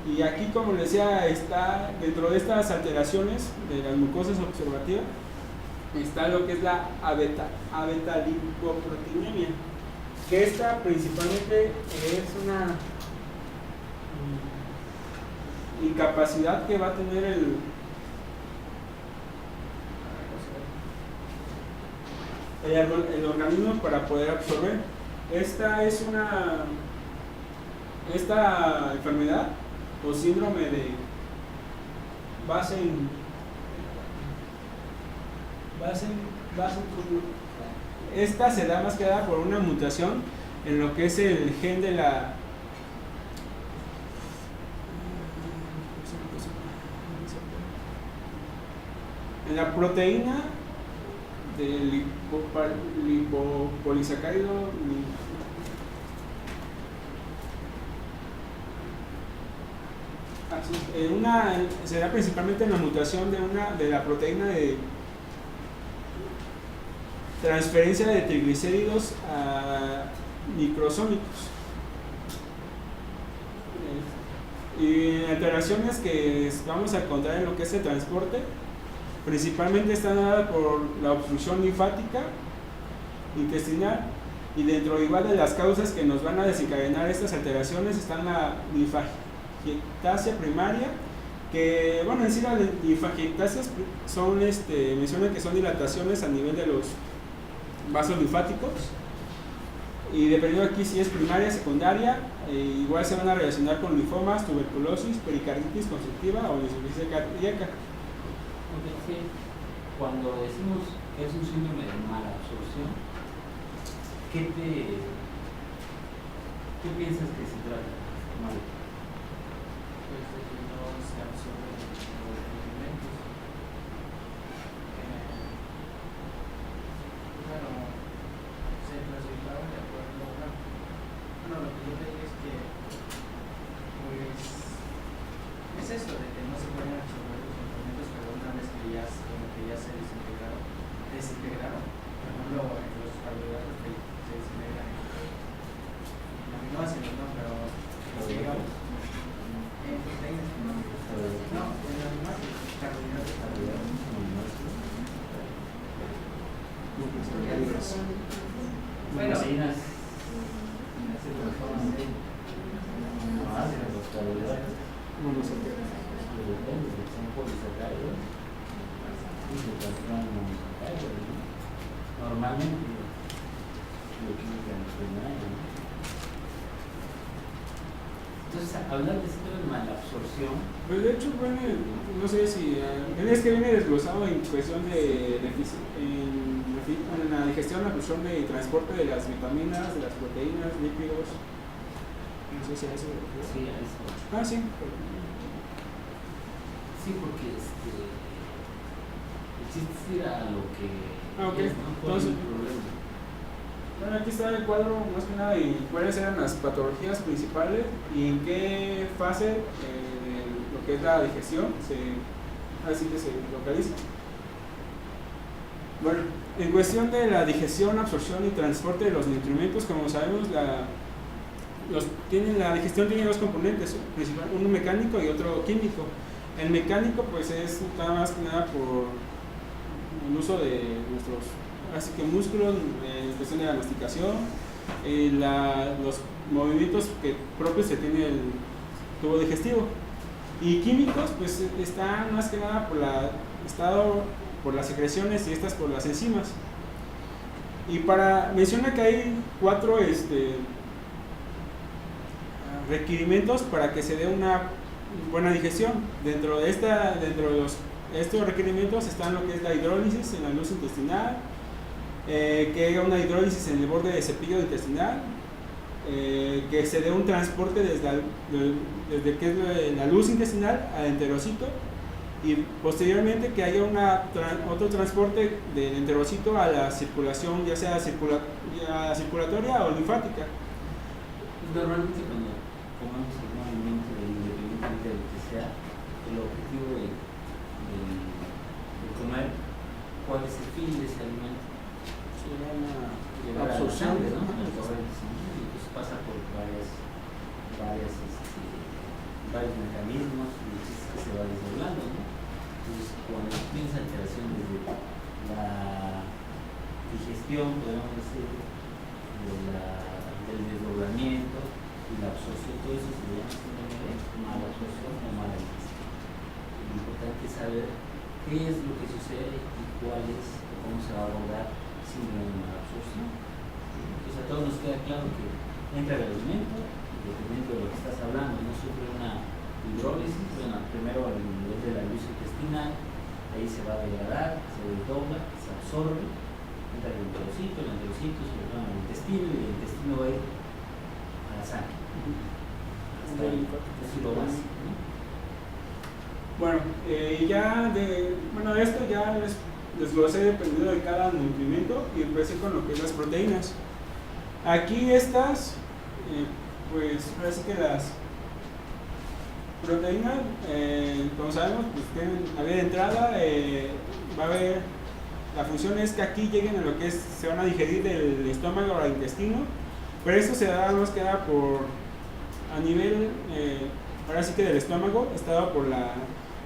Y aquí, como les decía, está dentro de estas alteraciones de las mucosas observativas, está lo que es la abetalipoproteinemia, que esta principalmente es una incapacidad que va a tener el organismo para poder absorber. Esta enfermedad o síndrome de esta se da más que nada por una mutación en lo que es el gen de en la proteína del lipopolisacárido se da principalmente en la mutación de la proteína de transferencia de triglicéridos a microsómicos, y alteraciones que vamos a encontrar en lo que es el transporte principalmente están dadas por la obstrucción linfática intestinal, y dentro igual de las causas que nos van a desencadenar estas alteraciones están la linfagiectasia primaria, que en sí las linfagiectasias son, mencionan que son dilataciones a nivel de los vasos linfáticos, y dependiendo aquí si es primaria, secundaria, igual se van a relacionar con linfomas, tuberculosis, pericarditis constrictiva o insuficiencia cardíaca. Cuando decimos que es un síndrome de mala absorción, ¿qué piensas que se trata? Mal. Pues de que no se absorben los alimentos. Se clasificaron de acuerdo a lo que yo leí es que pues es eso de que no se pueden absorber los alimentos, pero una vez que ya se desintegraron desintegrado. Por ejemplo, en los carbohidratos que se desintegran en aminoácidos, ¿no? Pero digamos, en proteínas, no, en aminoácidos, carbohidratos. Bueno, proteínas se transforman en aminoácidos, los carbohidratos. Depende, son polisacáridos y se transforman en monosacáridos, ¿no? Normalmente bioquímica nuclear, ¿no? Entonces, hablar de esto de malabsorción. Pues de hecho, bueno, no sé si. Es que viene desglosado en cuestión de en la digestión, la absorción de transporte de las vitaminas, de las proteínas, lípidos. No sé si a eso. Sí, a eso. Ah, sí. Sí, porque el chiste es ir a lo que okay. es, ¿no? ¿Cuál es el problema? Bueno, aquí está el cuadro más que nada y cuáles eran las patologías principales y en qué fase lo que es la digestión así que se localiza. Bueno, en cuestión de la digestión, absorción y transporte de los nutrimentos, como sabemos, la digestión tiene dos componentes, uno mecánico y otro químico. El mecánico pues es nada más que nada por el uso de nuestros así que músculos, en cuestión de la masticación, los movimientos propios que tiene el tubo digestivo. Y químicos pues están más que nada por las secreciones y estas por las enzimas. Y menciona que hay 4 requerimientos para que se dé una buena digestión. Dentro de estos requerimientos están lo que es la hidrólisis en la luz intestinal, que haya una hidrólisis en el borde del cepillo intestinal, que se dé un transporte desde que es la luz intestinal al enterocito y posteriormente que haya otro transporte del enterocito a la circulación, ya sea circulatoria o linfática. Normalmente cuando comemos algún alimento, independientemente de lo que sea, el objetivo de comer, ¿cuál es el fin de ese alimento? Llevar a la sangre, ¿no? Entonces pasa por varios mecanismos y que se va desdoblando, ¿no? Entonces cuando tienes alteración desde la digestión, podemos decir, del desdoblamiento y la absorción, todo eso se llama síndrome de mala absorción o mala digestión. Lo importante es saber qué es lo que sucede y cuál es o cómo se va a abordar síndrome de mala absorción. Entonces a todos nos queda claro que entra el alimento y dependiendo de lo que estás hablando, no sufre una hidrólisis, bueno, primero al nivel de la luz intestinal, ahí se va a degradar, se desdobla, se absorbe, entra el enterocito se lo llama al intestino y el intestino va a ir a la sangre. Hasta ahí, eso es lo básico, ¿no? Bueno, esto ya les desglosé dependiendo de cada nutrimento y empecé con lo que es las proteínas. Aquí estas, pues parece que las proteínas, como sabemos, pues tienen la vía de entrada, va a haber, la función es que aquí lleguen a lo que se van a digerir del estómago al intestino, pero esto se da más que nada a nivel, ahora sí que del estómago,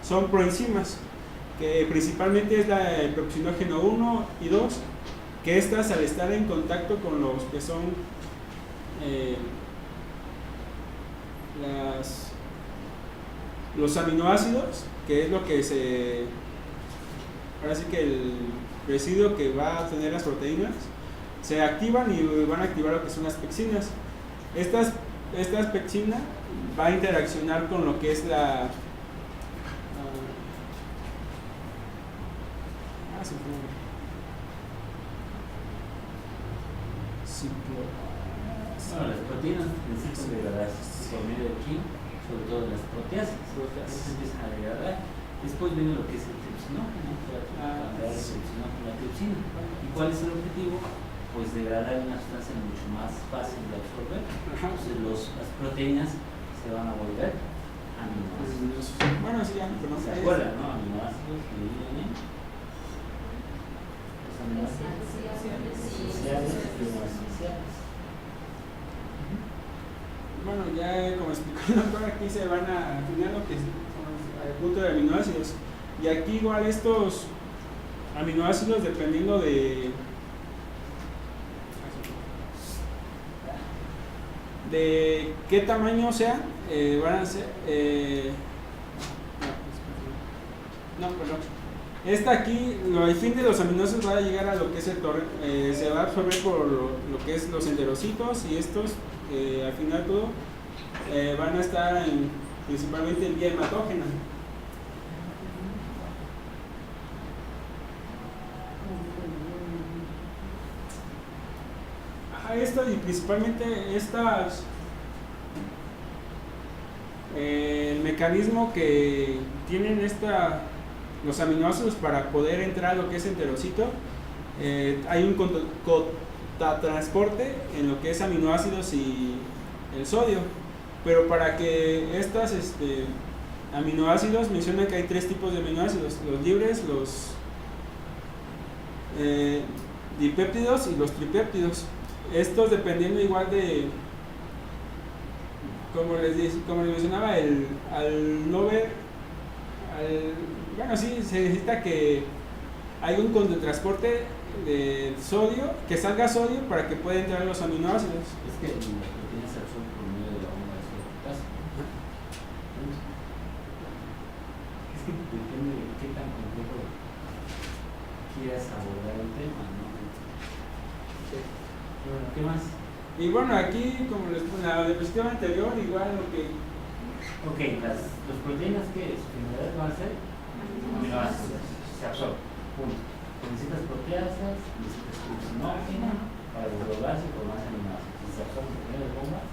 son proenzimas, que principalmente es el peroxinógeno 1 y 2, que estas al estar en contacto con los que son los aminoácidos, que es lo que ahora sí que el residuo que va a tener las proteínas, se activan y van a activar lo que son las pectinas. Esta pectina va a interaccionar con lo que es Bueno, las proteínas necesitan degradarse por medio de aquí, sobre todo las proteasas. Se empiezan a degradar. Después viene lo que es el tripsinógeno, la tripsina. ¿Y cuál es el objetivo? Pues degradar una sustancia mucho más fácil de absorber. Entonces las proteínas se van a volver aminoácidos. Bueno, sí, ya, pero no se acuerdan, ¿no? Aminoácidos que viven en. aminoácidos esenciales y no esenciales. Bueno, ya como explicó el doctor, aquí se van a afinar lo que son el punto de aminoácidos. Y aquí igual estos aminoácidos, dependiendo de qué tamaño sean, van a ser esta aquí, el fin de los aminoácidos va a llegar a lo que es el torrente, se va a absorber por lo que es los enterocitos, y estos al final todo van a estar principalmente en vía hematógena. Y principalmente el mecanismo que tienen los aminoácidos para poder entrar a lo que es enterocito, hay un cotatransporte en lo que es aminoácidos y el sodio, pero para que estas aminoácidos, menciona que hay 3 tipos de aminoácidos: los libres, los dipéptidos y los tripéptidos. Estos, dependiendo igual de, como les mencionaba, bueno, sí, se necesita que hay un contratransporte de sodio, que salga sodio para que pueda entrar los aminoácidos. Es que las proteínas se absorben por medio de la bomba de citocasa. Es que depende de qué tan complejo quieras abordar el tema, ¿no? Bueno, ¿qué más? Y bueno, aquí, como en la diapositiva anterior, igual lo que... Ok, las proteínas, ¿qué es? Su finalidad van a ser aminoácidos, se absorben, punto. Necesitas proteasas, necesitas glucosinógeno para desdoblarse y formar aminoácidos. Si se absorben por medio de bombas,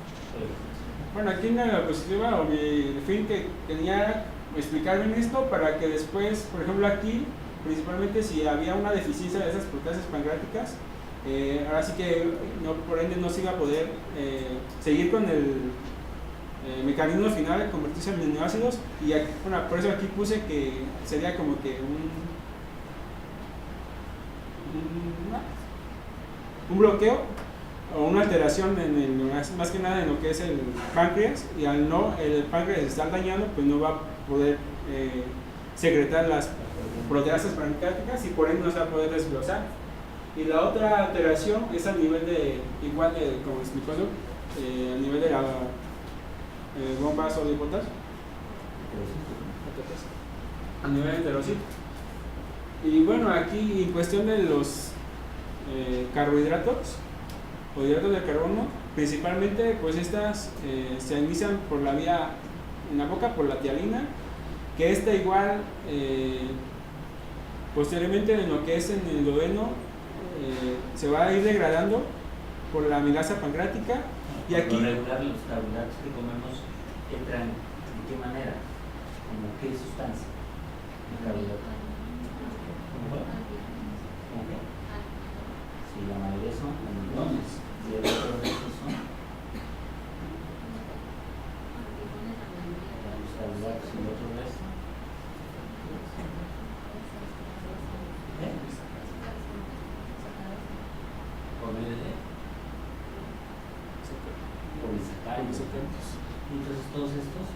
Bueno, aquí en la diapositiva, o mi fin que tenía explicar bien esto para que después, por ejemplo aquí, principalmente si había una deficiencia de esas proteasas pancreáticas, ahora sí que por ende no se iba a poder seguir con el mecanismo final de convertirse en aminoácidos, y aquí, bueno, por eso aquí puse que sería como que un bloqueo o una alteración más que nada en lo que es el páncreas, y el páncreas estar dañado, pues no va a poder secretar las proteasas pancreáticas y por ende no se va a poder desglosar. Y la otra alteración es a nivel como explicó, a nivel de la bomba sodio-potasio, a nivel enterocito. Y bueno, aquí en cuestión de los carbohidratos o hidratos de carbono, principalmente pues estas se inician por la vía en la boca, por la tialina, que esta igual posteriormente en lo que es en el duodeno se va a ir degradando por la amilasa pancreática. Y aquí por regular, los carbohidratos que comemos entran ¿de qué manera? ¿Como qué sustancia? ¿El carbohidrato? ¿Cómo fue? ¿Cómo qué? Sí, la mayoría son almidones y el otro resto son los carbohidratos y el otro resto. Por medio de polisacáridos. Y entonces todos estos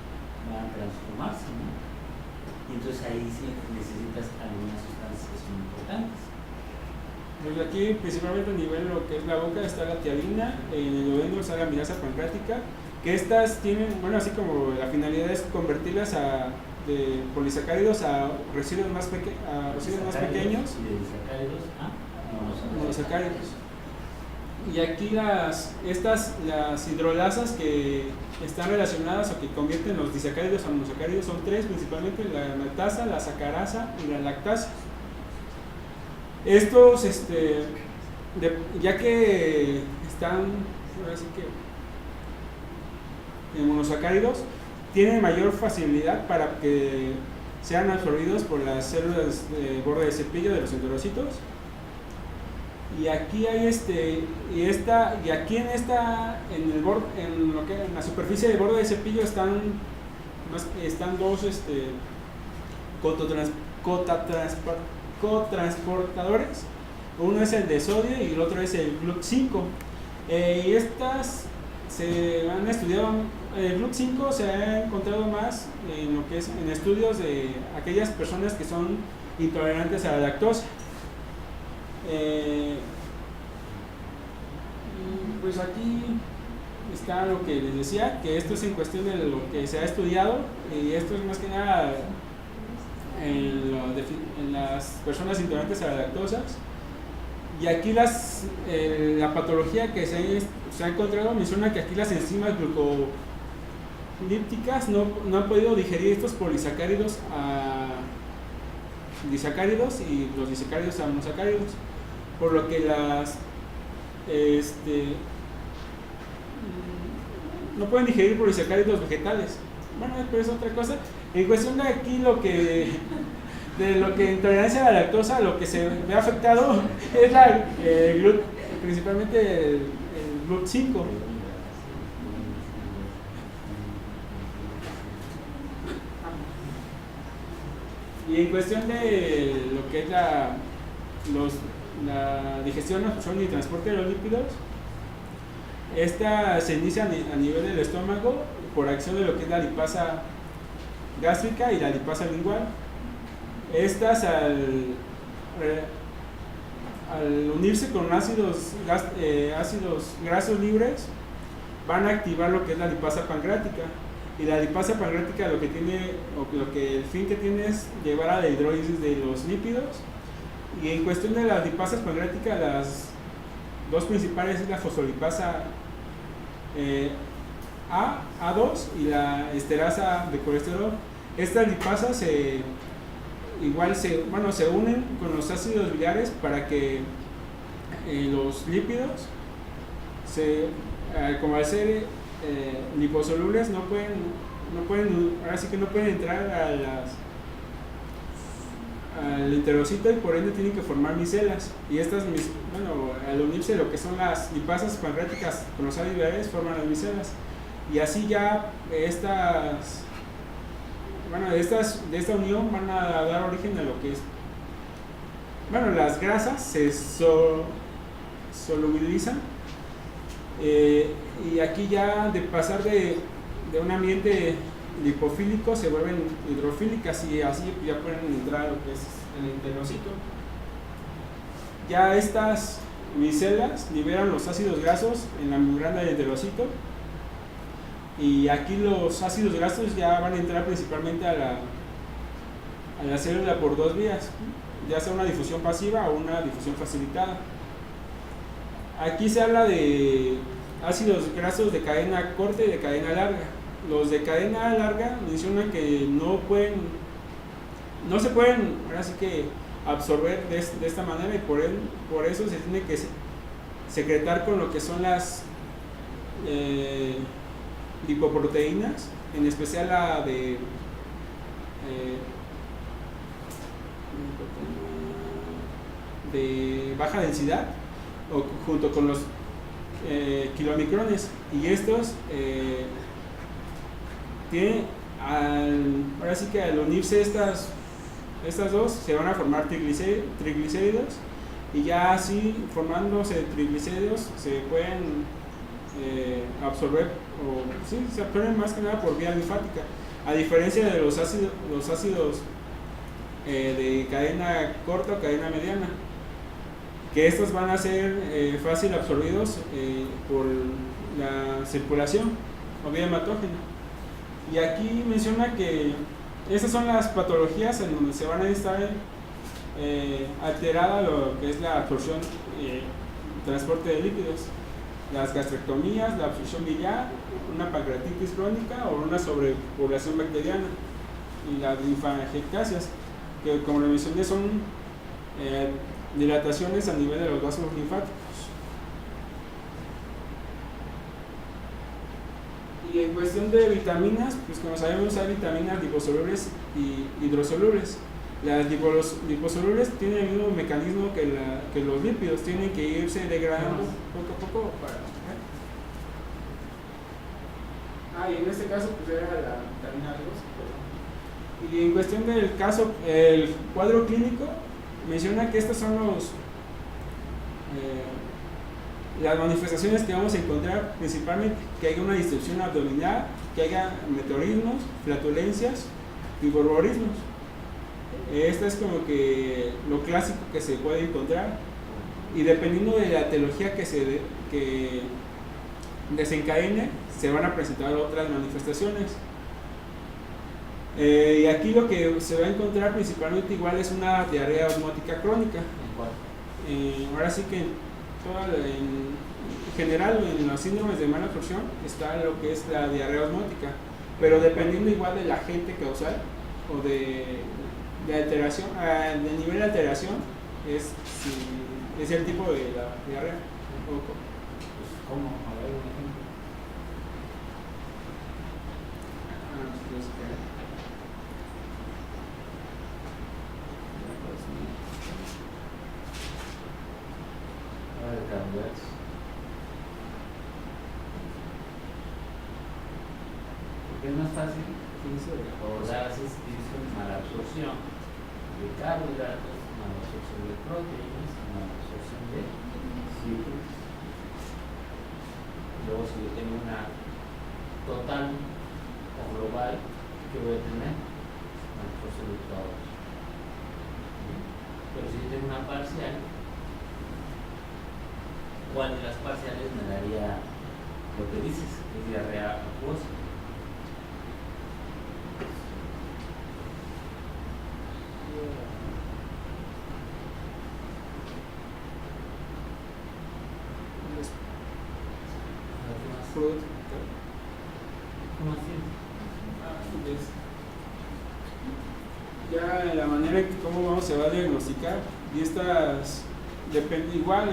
van a transformarse, ¿no? Y entonces ahí sí necesitas algunas sustancias muy importantes. Pues aquí principalmente a nivel de lo que es la boca está la tialina, en el duodeno está la amilasa pancreática, que estas tienen, bueno, así como la finalidad es convertirlas de polisacáridos a residuos más pequeños. Y de disacáridos a monosacáridos. Y aquí las hidrolasas que están relacionadas o que convierten los disacáridos a monosacáridos son 3, principalmente la maltasa, la sacarasa y la lactasa. Estos, ya que están, ahora sí que en monosacáridos, tienen mayor facilidad para que sean absorbidos por las células de borde de cepillo de los enterocitos. Y aquí hay en la superficie del borde de cepillo están dos cotransportadores, Uno es el de sodio y el otro es el GLUT5. Y estas se han estudiado, el GLUT5 se ha encontrado más en lo que es en estudios de aquellas personas que son intolerantes a la lactosa. Pues aquí está lo que les decía, que esto es en cuestión de lo que se ha estudiado, y esto es más que nada en las personas intolerantes a la lactosa. Y aquí la patología que se ha encontrado menciona que aquí las enzimas glucolípticas no han podido digerir estos polisacáridos a disacáridos y los disacáridos a monosacáridos, por lo que no pueden digerir polisacáridos vegetales. Bueno, pero es otra cosa. En cuestión de aquí de lo que intolerancia a la lactosa, lo que se ve afectado es principalmente el GLUT5. Y en cuestión de lo que es la digestión, absorción y transporte de los lípidos, esta se inicia a nivel del estómago por acción de lo que es la lipasa gástrica y la lipasa lingual. Estas al unirse con ácidos grasos libres van a activar lo que es la lipasa pancreática, y la lipasa pancreática lo que el fin que tiene es llevar a la hidrólisis de los lípidos. Y en cuestión de las lipasas pancreáticas, las dos principales es la fosfolipasa A2 y la esterasa de colesterol. Estas lipasas se unen con los ácidos biliares para que los lípidos, como al ser liposolubles, no pueden entrar al enterocito, y por ende tienen que formar micelas, y al unirse lo que son las lipasas pancreáticas con los ácidos biliares forman las micelas, y así ya de esta unión van a dar origen a lo que es, las grasas se solubilizan, y aquí ya de pasar de un ambiente lipofílico se vuelven hidrofílicas, y así ya pueden entrar a lo que es el enterocito. Ya estas micelas liberan los ácidos grasos en la membrana del enterocito, y aquí los ácidos grasos ya van a entrar principalmente a la célula por dos vías, ya sea una difusión pasiva o una difusión facilitada. Aquí se habla de ácidos grasos de cadena corta y de cadena larga. Los de cadena larga mencionan que no se pueden ahora sí que absorber de esta manera, y por eso se tiene que secretar con lo que son las lipoproteínas, en especial la de baja densidad, o junto con los kilomicrones, y estos ahora sí que al unirse estas dos se van a formar triglicéridos, y ya así formándose triglicéridos se pueden absorber, se absorben más que nada por vía linfática, a diferencia de los ácidos de cadena corta o cadena mediana, que estos van a ser fácil absorbidos por la circulación o vía hematógena. Y aquí menciona que estas son las patologías en donde se van a estar alterada lo que es la absorción y transporte de lípidos: las gastrectomías, la obstrucción biliar, una pancreatitis crónica o una sobrepoblación bacteriana, y las linfangiectasias, que como le mencioné son dilataciones a nivel de los vasos linfáticos. Y en cuestión de vitaminas, pues como sabemos hay vitaminas liposolubles y hidrosolubles. Las liposolubles tienen el mismo mecanismo que los lípidos, tienen que irse degradando poco a poco y en este caso pues era la vitamina B2. Y en cuestión del caso, el cuadro clínico menciona que estos son las manifestaciones que vamos a encontrar principalmente, que haya una distensión abdominal, que haya meteorismos, flatulencias y borborismos. Esto es como que lo clásico que se puede encontrar, y dependiendo de la etiología que desencadene, se van a presentar otras manifestaciones. Y aquí lo que se va a encontrar principalmente igual es una diarrea osmótica crónica. Ahora sí que en general en los síndromes de mala absorción está lo que es la diarrea osmótica, pero dependiendo igual del agente causal o de alteración, del nivel de alteración, es el tipo de la diarrea. Pues, ¿cómo? A ver, un ejemplo. A ver, cambias. Porque es más fácil abordar así mala absorción de carbohidratos, mala absorción de proteínas, mala absorción de lípidos. Luego, si yo tengo una total o global, ¿qué voy a tener? Mala absorción de todos. Pero si yo tengo una parcial, ¿cuál de las parciales me daría lo que dices? Es diarrea acuosa. ¿Cómo así? Ya la manera en que cómo se va a diagnosticar, y estas depende igual,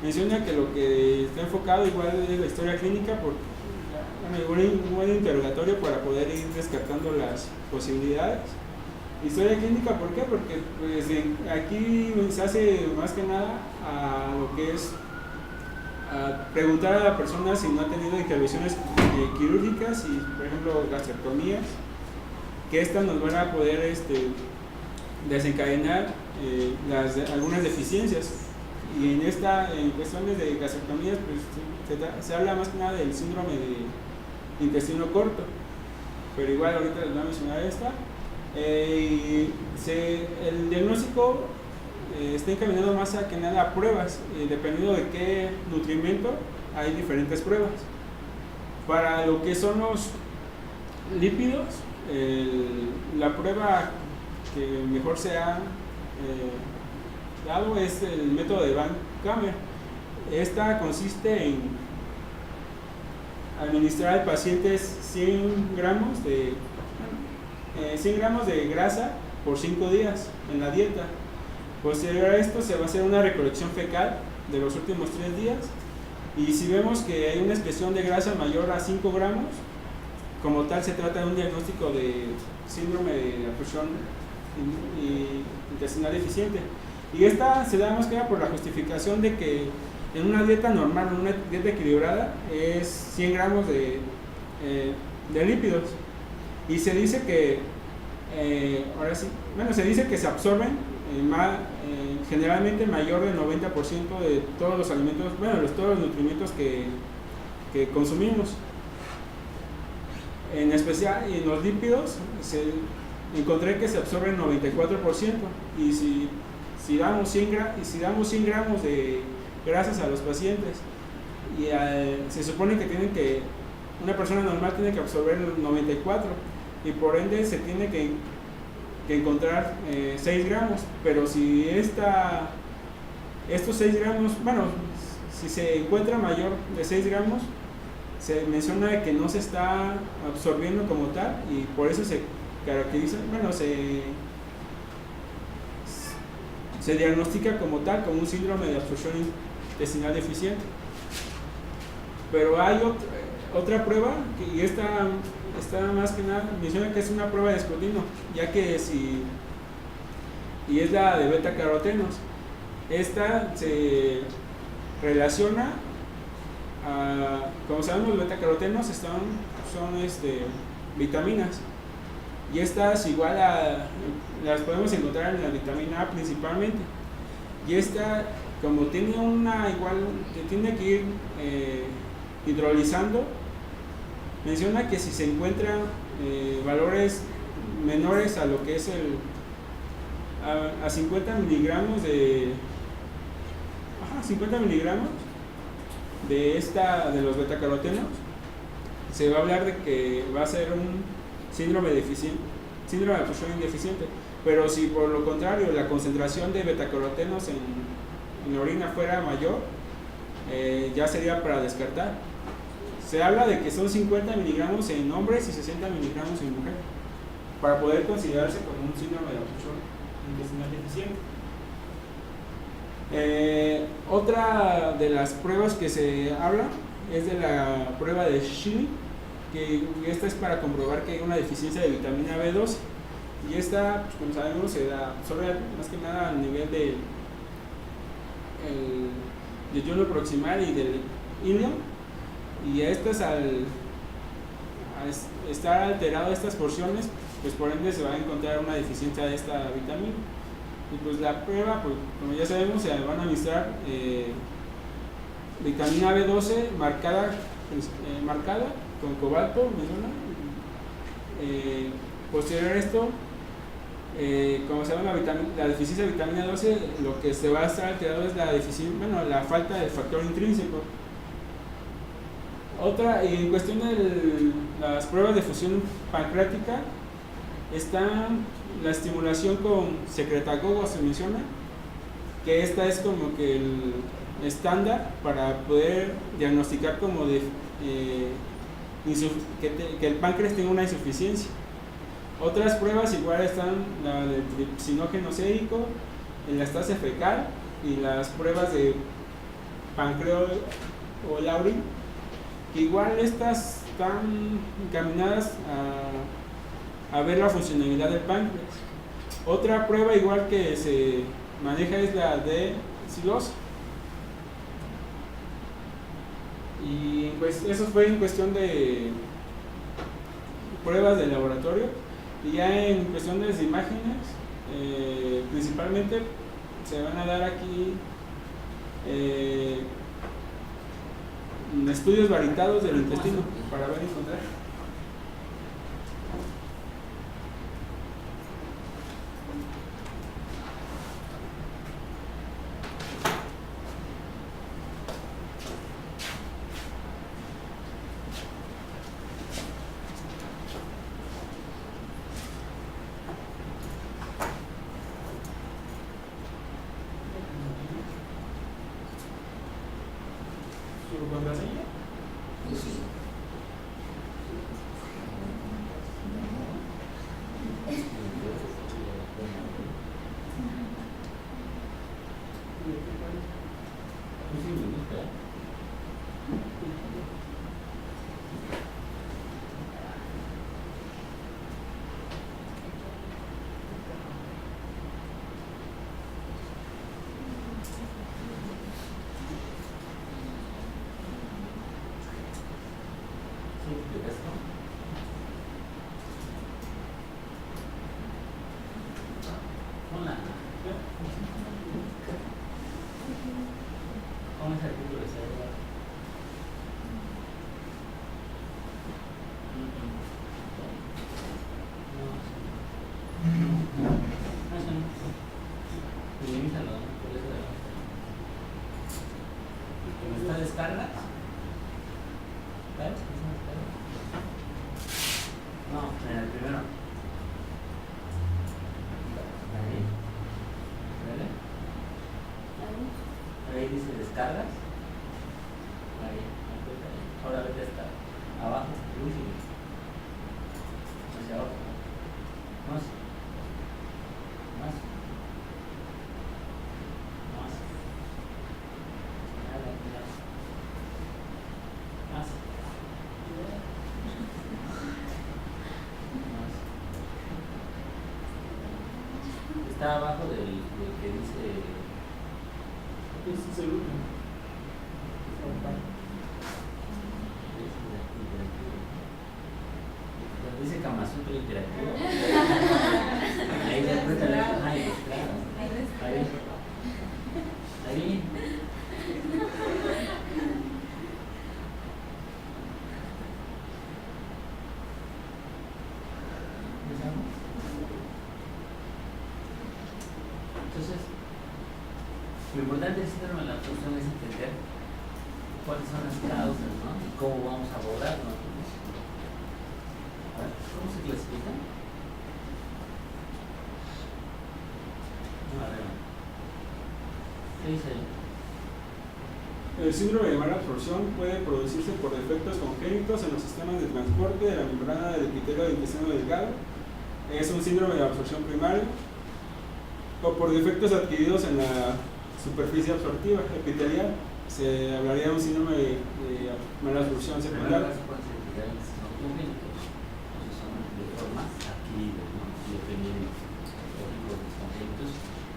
menciona que lo que está enfocado igual es la historia clínica, un buen interrogatorio para poder ir descartando las posibilidades. Historia clínica, ¿por qué? Porque pues, aquí se hace más que nada a lo que es a preguntar a la persona si no ha tenido intervenciones quirúrgicas y, por ejemplo, gastrectomías, que estas nos van a poder desencadenar algunas deficiencias. Y en cuestiones de gastrectomías, pues, se habla más que nada del síndrome de intestino corto, pero igual ahorita les voy a mencionar esta. El diagnóstico está encaminado más a que nada a pruebas, dependiendo de qué nutrimento hay diferentes pruebas. Para lo que son los lípidos, la prueba que mejor se ha dado es el método de Van Kammer. Esta consiste en administrar al paciente 100 gramos de grasa por 5 días en la dieta. Posterior a esto se va a hacer una recolección fecal de los últimos 3 días, y si vemos que hay una excreción de grasa mayor a 5 gramos, como tal se trata de un diagnóstico de síndrome de absorción intestinal deficiente. Y esta se da más que nada por la justificación de que en una dieta normal, en una dieta equilibrada, es 100 gramos de lípidos, y se dice que se dice que se absorben generalmente mayor del 90% de todos los alimentos, todos los nutrimentos que consumimos. En especial en los lípidos encontré que se absorben 94%, y si damos 100 gramos de grasas a los pacientes, y se supone que una persona normal tiene que absorber 94, y por ende se tiene que encontrar 6 gramos, pero si estos 6 gramos, si se encuentra mayor de 6 gramos, se menciona que no se está absorbiendo como tal, y por eso se caracteriza, se diagnostica como tal, como un síndrome de absorción intestinal deficiente. Pero hay otra prueba, y esta más que nada menciona que es una prueba de escrutinio, ya que y es la de beta carotenos. Esta se relaciona como sabemos, los beta carotenos son vitaminas, y estas igual las podemos encontrar en la vitamina A principalmente. Y esta, como tiene una igual, que tiene que ir hidrolizando, menciona que si se encuentran valores menores a lo que es a 50 miligramos de 50 miligramos de los betacarotenos, se va a hablar de que va a ser un síndrome de absorción deficiente. Pero si por lo contrario la concentración de betacarotenos en la orina fuera mayor, ya sería para descartar. Se habla de que son 50 miligramos en hombres y 60 miligramos en mujeres, para poder considerarse como un síndrome de absorción intestinal deficiente. Otra de las pruebas que se habla es de la prueba de Schilling, que esta es para comprobar que hay una deficiencia de vitamina B12, y esta, pues, como sabemos, se da más que nada a nivel del yulo proximal y del ilion, y estas al estar alterado estas porciones, pues por ende se va a encontrar una deficiencia de esta vitamina. Y pues la prueba, pues, como ya sabemos, se van a administrar vitamina B12 marcada con cobalto, posterior a esto, como se llama la deficiencia de vitamina 12, lo que se va a estar alterado es la falta del factor intrínseco. Otra, y en cuestión de las pruebas de fusión pancreática, está la estimulación con secretagogo, se menciona, que esta es como que el estándar para poder diagnosticar como que el páncreas tenga una insuficiencia. Otras pruebas igual están la del tripsinógeno sérico, el elastase fecal y las pruebas de pancreol o laurin, que igual estas están encaminadas a ver la funcionalidad del páncreas. Otra prueba igual que se maneja es la de silosa. Y pues eso fue en cuestión de pruebas de laboratorio. Y ya en cuestión de las imágenes, principalmente se van a dar aquí estudios varitados del intestino para ver y encontrar. ¿Su contraseña? Sí. Hola. ¿Cómo es el título de ese lugar? No, eso no. Limítalo, por eso de ¿cómo está descargas? ¿Ves? No, en el primero. Ahí. ¿Vale? Ahí dice descargas. Ahí. Ahora vete hasta abajo. El último. Hacia abajo. Más. Más. Más. Nada, más. Está abajo del que dice. Este es el último. Dice Kama Sutra interactivo. Ahí después te la ilustrado. Ahí. Entonces, lo importante del síndrome de la absorción es entender cuáles son las causas, ¿no? Y cómo vamos a abordarlo. A ver, ¿cómo se clasifica? No, a ver. ¿Qué dice ahí? El síndrome de mala absorción puede producirse por defectos congénitos en los sistemas de transporte de la membrana del epitelio del intestino delgado. Es un síndrome de absorción primario. O por defectos adquiridos en la superficie absortiva epitelial. Se hablaría de un síndrome de mala absorción secundaria. Se pueden identificar en son congénitos, o son de formas adquiridas, ¿no? Y dependiendo de los congénitos,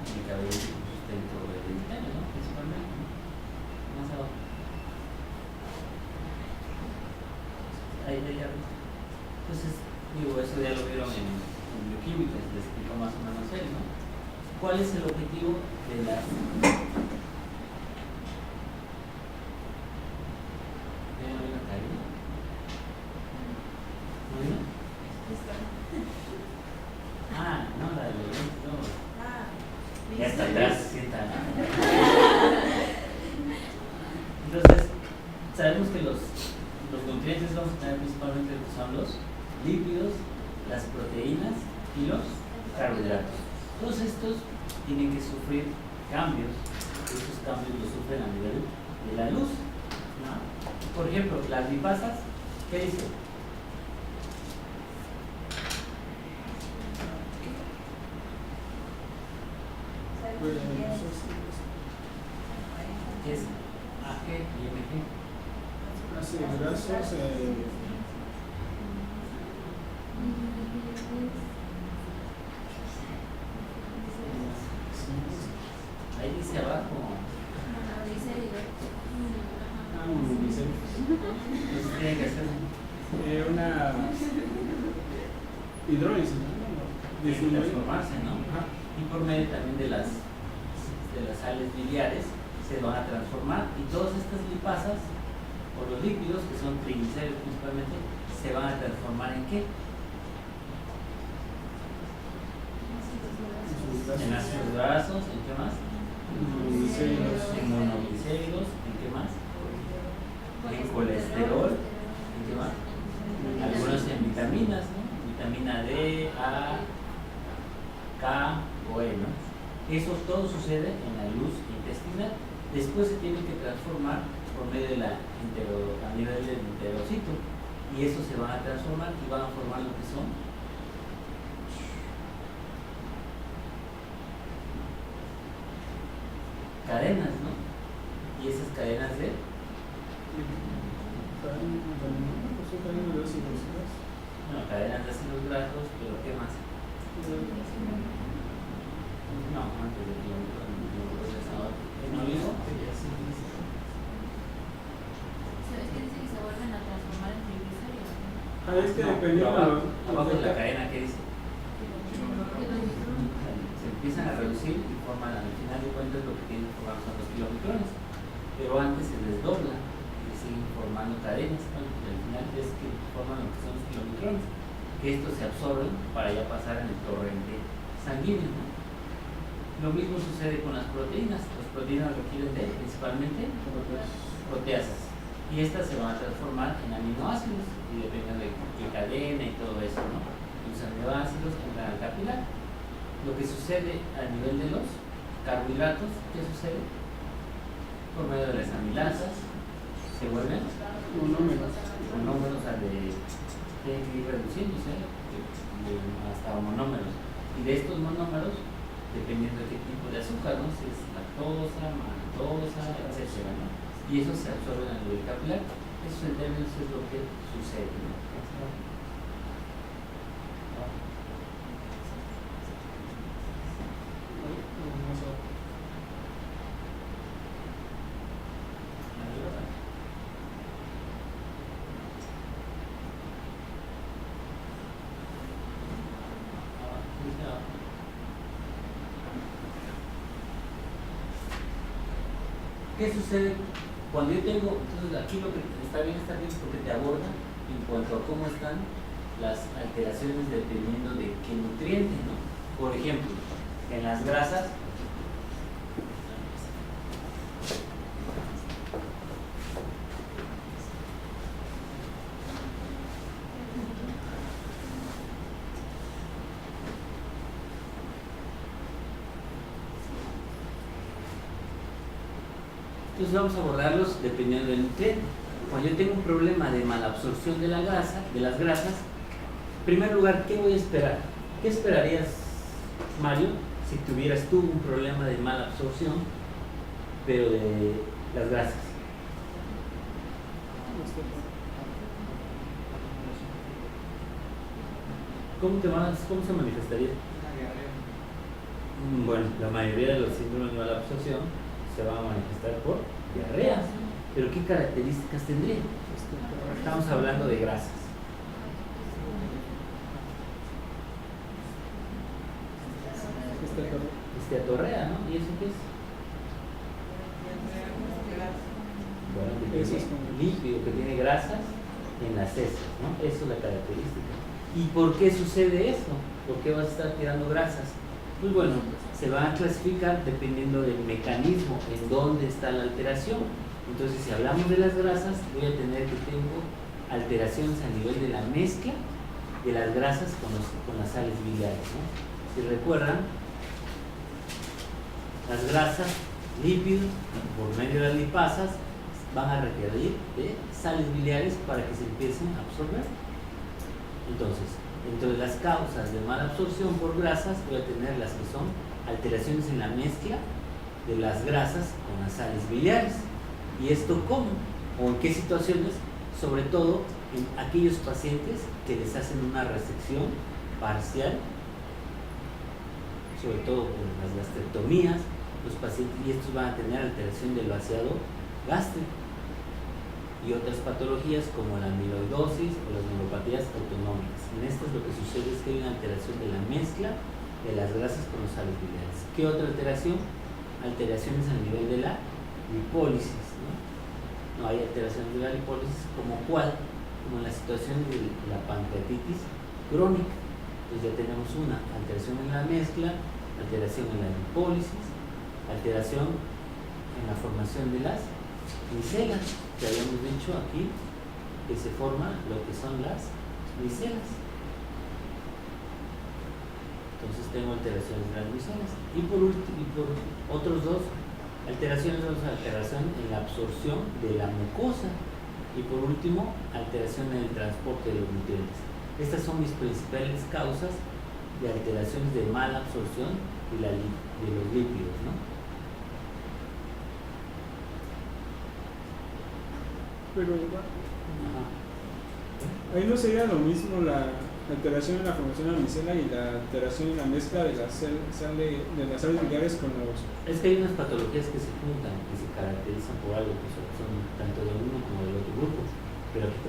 tiene que haber un sustento hereditario, ¿no? Principalmente, ¿no? Más abajo. Ahí arriba. Entonces, digo, eso ya lo vieron en bioquímica, les explico más o menos él, ¿no? ¿Cuál es el objetivo de las... Ah, no, la de los no. Ya está atrás, sienta. Entonces, sabemos que los nutrientes vamos a tener principalmente son los lípidos, las proteínas y los carbohidratos. Todos estos tienen que sufrir cambios. Estos cambios los sufren a nivel de la luz, ¿no? Por ejemplo, las lipasas, ¿qué dice? ¿Qué es AG y MG? Ácidos grasos. Ahí dice abajo. Entonces tiene que hacer Una hidrólisis, tiene que transformarse, ¿no? Ajá. Y por medio también de las sales biliares se van a transformar, y todas estas lipasas o los lípidos, que son triglicéridos principalmente, se van a transformar en ¿qué? En ácidos grasos, ¿en qué más? En monoglicéridos, ¿en qué más? En colesterol, ¿en qué más? Algunos en vitaminas, ¿no? Vitamina D, A, K o E, ¿no? Eso todo sucede en la luz intestinal. Después se tiene que transformar por medio de a nivel del enterocito, y eso se van a transformar y van a formar lo que son cadenas, ¿no? Y esas cadenas de cadenas de ácidos grasos, pero ¿qué más? No, antes de kilómetros, ¿no digo? ¿Sabes qué dice que se vuelven a transformar en triglicéridos? Es que dependiendo abajo de la cadena, ¿qué dice? Se empiezan a reducir y forman, al final de cuentas, lo que tienen que formar son los kilomicrones, pero antes se desdobla y siguen formando cadenas, ¿no? Y al final es que forman lo que son los kilomicrones, que estos se absorben para ya pasar en el torrente sanguíneo, ¿no? Lo mismo sucede con las proteínas. Las proteínas requieren de principalmente proteasas, y estas se van a transformar en aminoácidos y dependen de qué cadena y todo eso, ¿no? Los aminoácidos entran al capilar. Lo que sucede a nivel de los carbohidratos, ¿qué sucede? Por medio de las amilasas se vuelven monómeros, o sea, tienen que ir reduciéndose hasta monómeros, y de estos monómeros, dependiendo de qué tipo de azúcar, ¿no? Si es lactosa, maltosa, etcétera, ¿no? Y eso se absorbe a nivel capilar. Eso en términos es lo que sucede, ¿no? ¿Qué sucede cuando yo tengo? Entonces aquí lo que está bien porque te aborda en cuanto a cómo están las alteraciones dependiendo de qué nutriente, ¿no? Por ejemplo, en las grasas Entonces vamos a abordarlos dependiendo del nutriente. Cuando yo tengo un problema de malabsorción de la grasa, de las grasas, en primer lugar, ¿qué voy a esperar? ¿Qué esperarías, Mario, si tuvieras tú un problema de malabsorción, pero de las grasas? ¿Cómo se manifestaría? Bueno, la mayoría de los síndromes de malabsorción se van a manifestar por diarrea. ¿Pero qué características tendría? Estamos hablando de grasas. Esteatorrea, ¿no? ¿Y eso qué es? Bueno, que tiene líquido, que tiene grasas en las heces, ¿no? Eso es la característica. ¿Y por qué sucede eso? ¿Por qué vas a estar tirando grasas? Pues bueno, se va a clasificar dependiendo del mecanismo en dónde está la alteración. Entonces, si hablamos de las grasas, voy a tener que tengo alteraciones a nivel de la mezcla de las grasas con las sales biliares, ¿no? Si recuerdan, las grasas, lípidos, por medio de las lipasas, van a requerir de sales biliares para que se empiecen a absorber. Entonces, entre las causas de mala absorción por grasas, voy a tener las que son alteraciones en la mezcla de las grasas con las sales biliares. ¿Y esto cómo? ¿O en qué situaciones? Sobre todo en aquellos pacientes que les hacen una resección parcial, sobre todo con las gastrectomías, los pacientes, y estos van a tener alteración del vaciado gástrico y otras patologías como la amiloidosis o las neuropatías autonómicas. En estas lo que sucede es que hay una alteración de la mezcla de las grasas con los sales biliares. ¿Qué otra alteración? Alteraciones a nivel de la lipólisis, ¿no? No hay alteraciones de la lipólisis como cuál, como en la situación de la pancreatitis crónica. Entonces ya tenemos una alteración en la mezcla, alteración en la lipólisis, alteración en la formación de las micelas, que habíamos dicho aquí que se forma lo que son las micelas. Entonces tengo alteraciones en las micelas. Y por otros dos, alteración en la absorción de la mucosa. Y por último, alteración en el transporte de los nutrientes. Estas son mis principales causas de alteraciones de mala absorción de los lípidos, ¿no? Pero ahí no sería lo mismo la alteración en la formación de la micela y la alteración en la mezcla de las sales biliares con los... Es que hay unas patologías que se juntan, que se caracterizan por algo, que son tanto de uno como del otro grupo. Pero aquí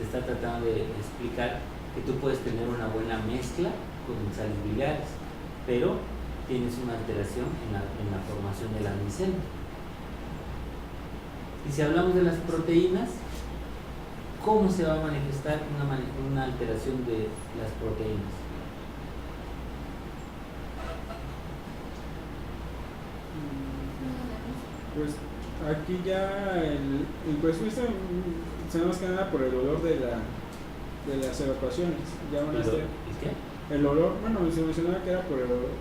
te está tratando de explicar que tú puedes tener una buena mezcla con sales biliares, pero tienes una alteración en la formación de la micela. Y si hablamos de las proteínas, ¿cómo se va a manifestar una alteración de las proteínas? Pues aquí ya el presupuesto se da más que nada por el olor de las evacuaciones. Ya van a ser, ¿qué? el olor, bueno, se mencionaba que era por el olor.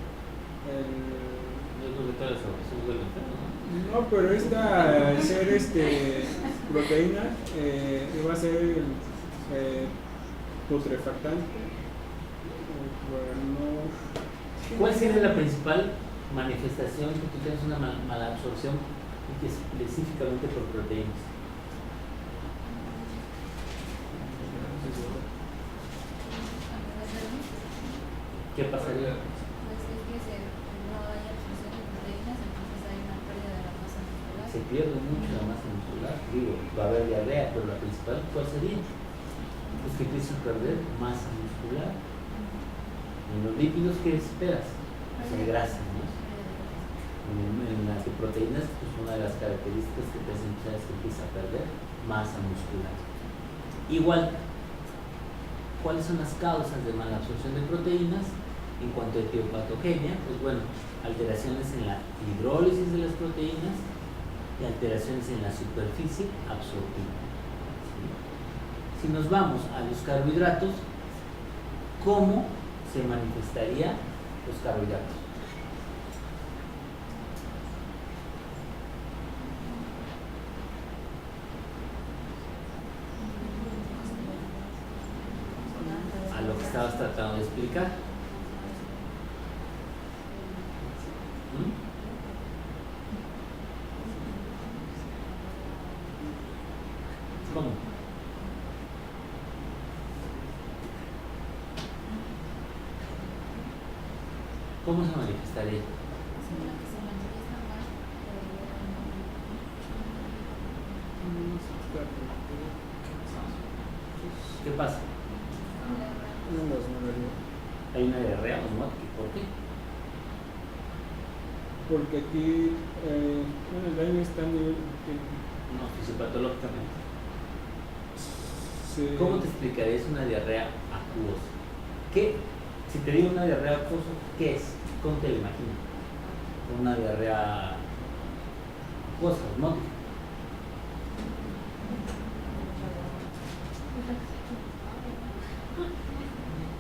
Yo creo que todas las evacuaciones huelen feo, ¿no? No, pero esta, al ser proteína, va a ser putrefactante. Bueno, ¿Cuál sería la principal manifestación que tú tienes una mala absorción específicamente por proteínas? ¿Qué pasaría? Se pierde mucho la masa muscular, digo, va a haber diarrea, pero la principal, ¿cuál sería? Pues que empieza a perder masa muscular. En los lípidos, ¿qué esperas? Pues grasa, ¿no? En las proteínas, pues una de las características que te hacen es que empieza a perder masa muscular. Igual, ¿cuáles son las causas de mala absorción de proteínas? En cuanto a etiopatogenia, pues bueno, alteraciones en la hidrólisis de las proteínas y alteraciones en la superficie absortiva. Si nos vamos a los carbohidratos, ¿cómo se manifestarían los carbohidratos? explicar? ¿Cómo? ¿Cómo se manifestaría? ¿Qué pasa? Hay una diarrea osmótica. ¿Por qué? Porque aquí el daño está a nivel No, fisiopatológicamente. sí. ¿Cómo te explicarías una diarrea acuosa? ¿Qué? Si te digo una diarrea acuosa, ¿qué es? ¿Cómo te lo imaginas? Una diarrea acuosa, osmótica.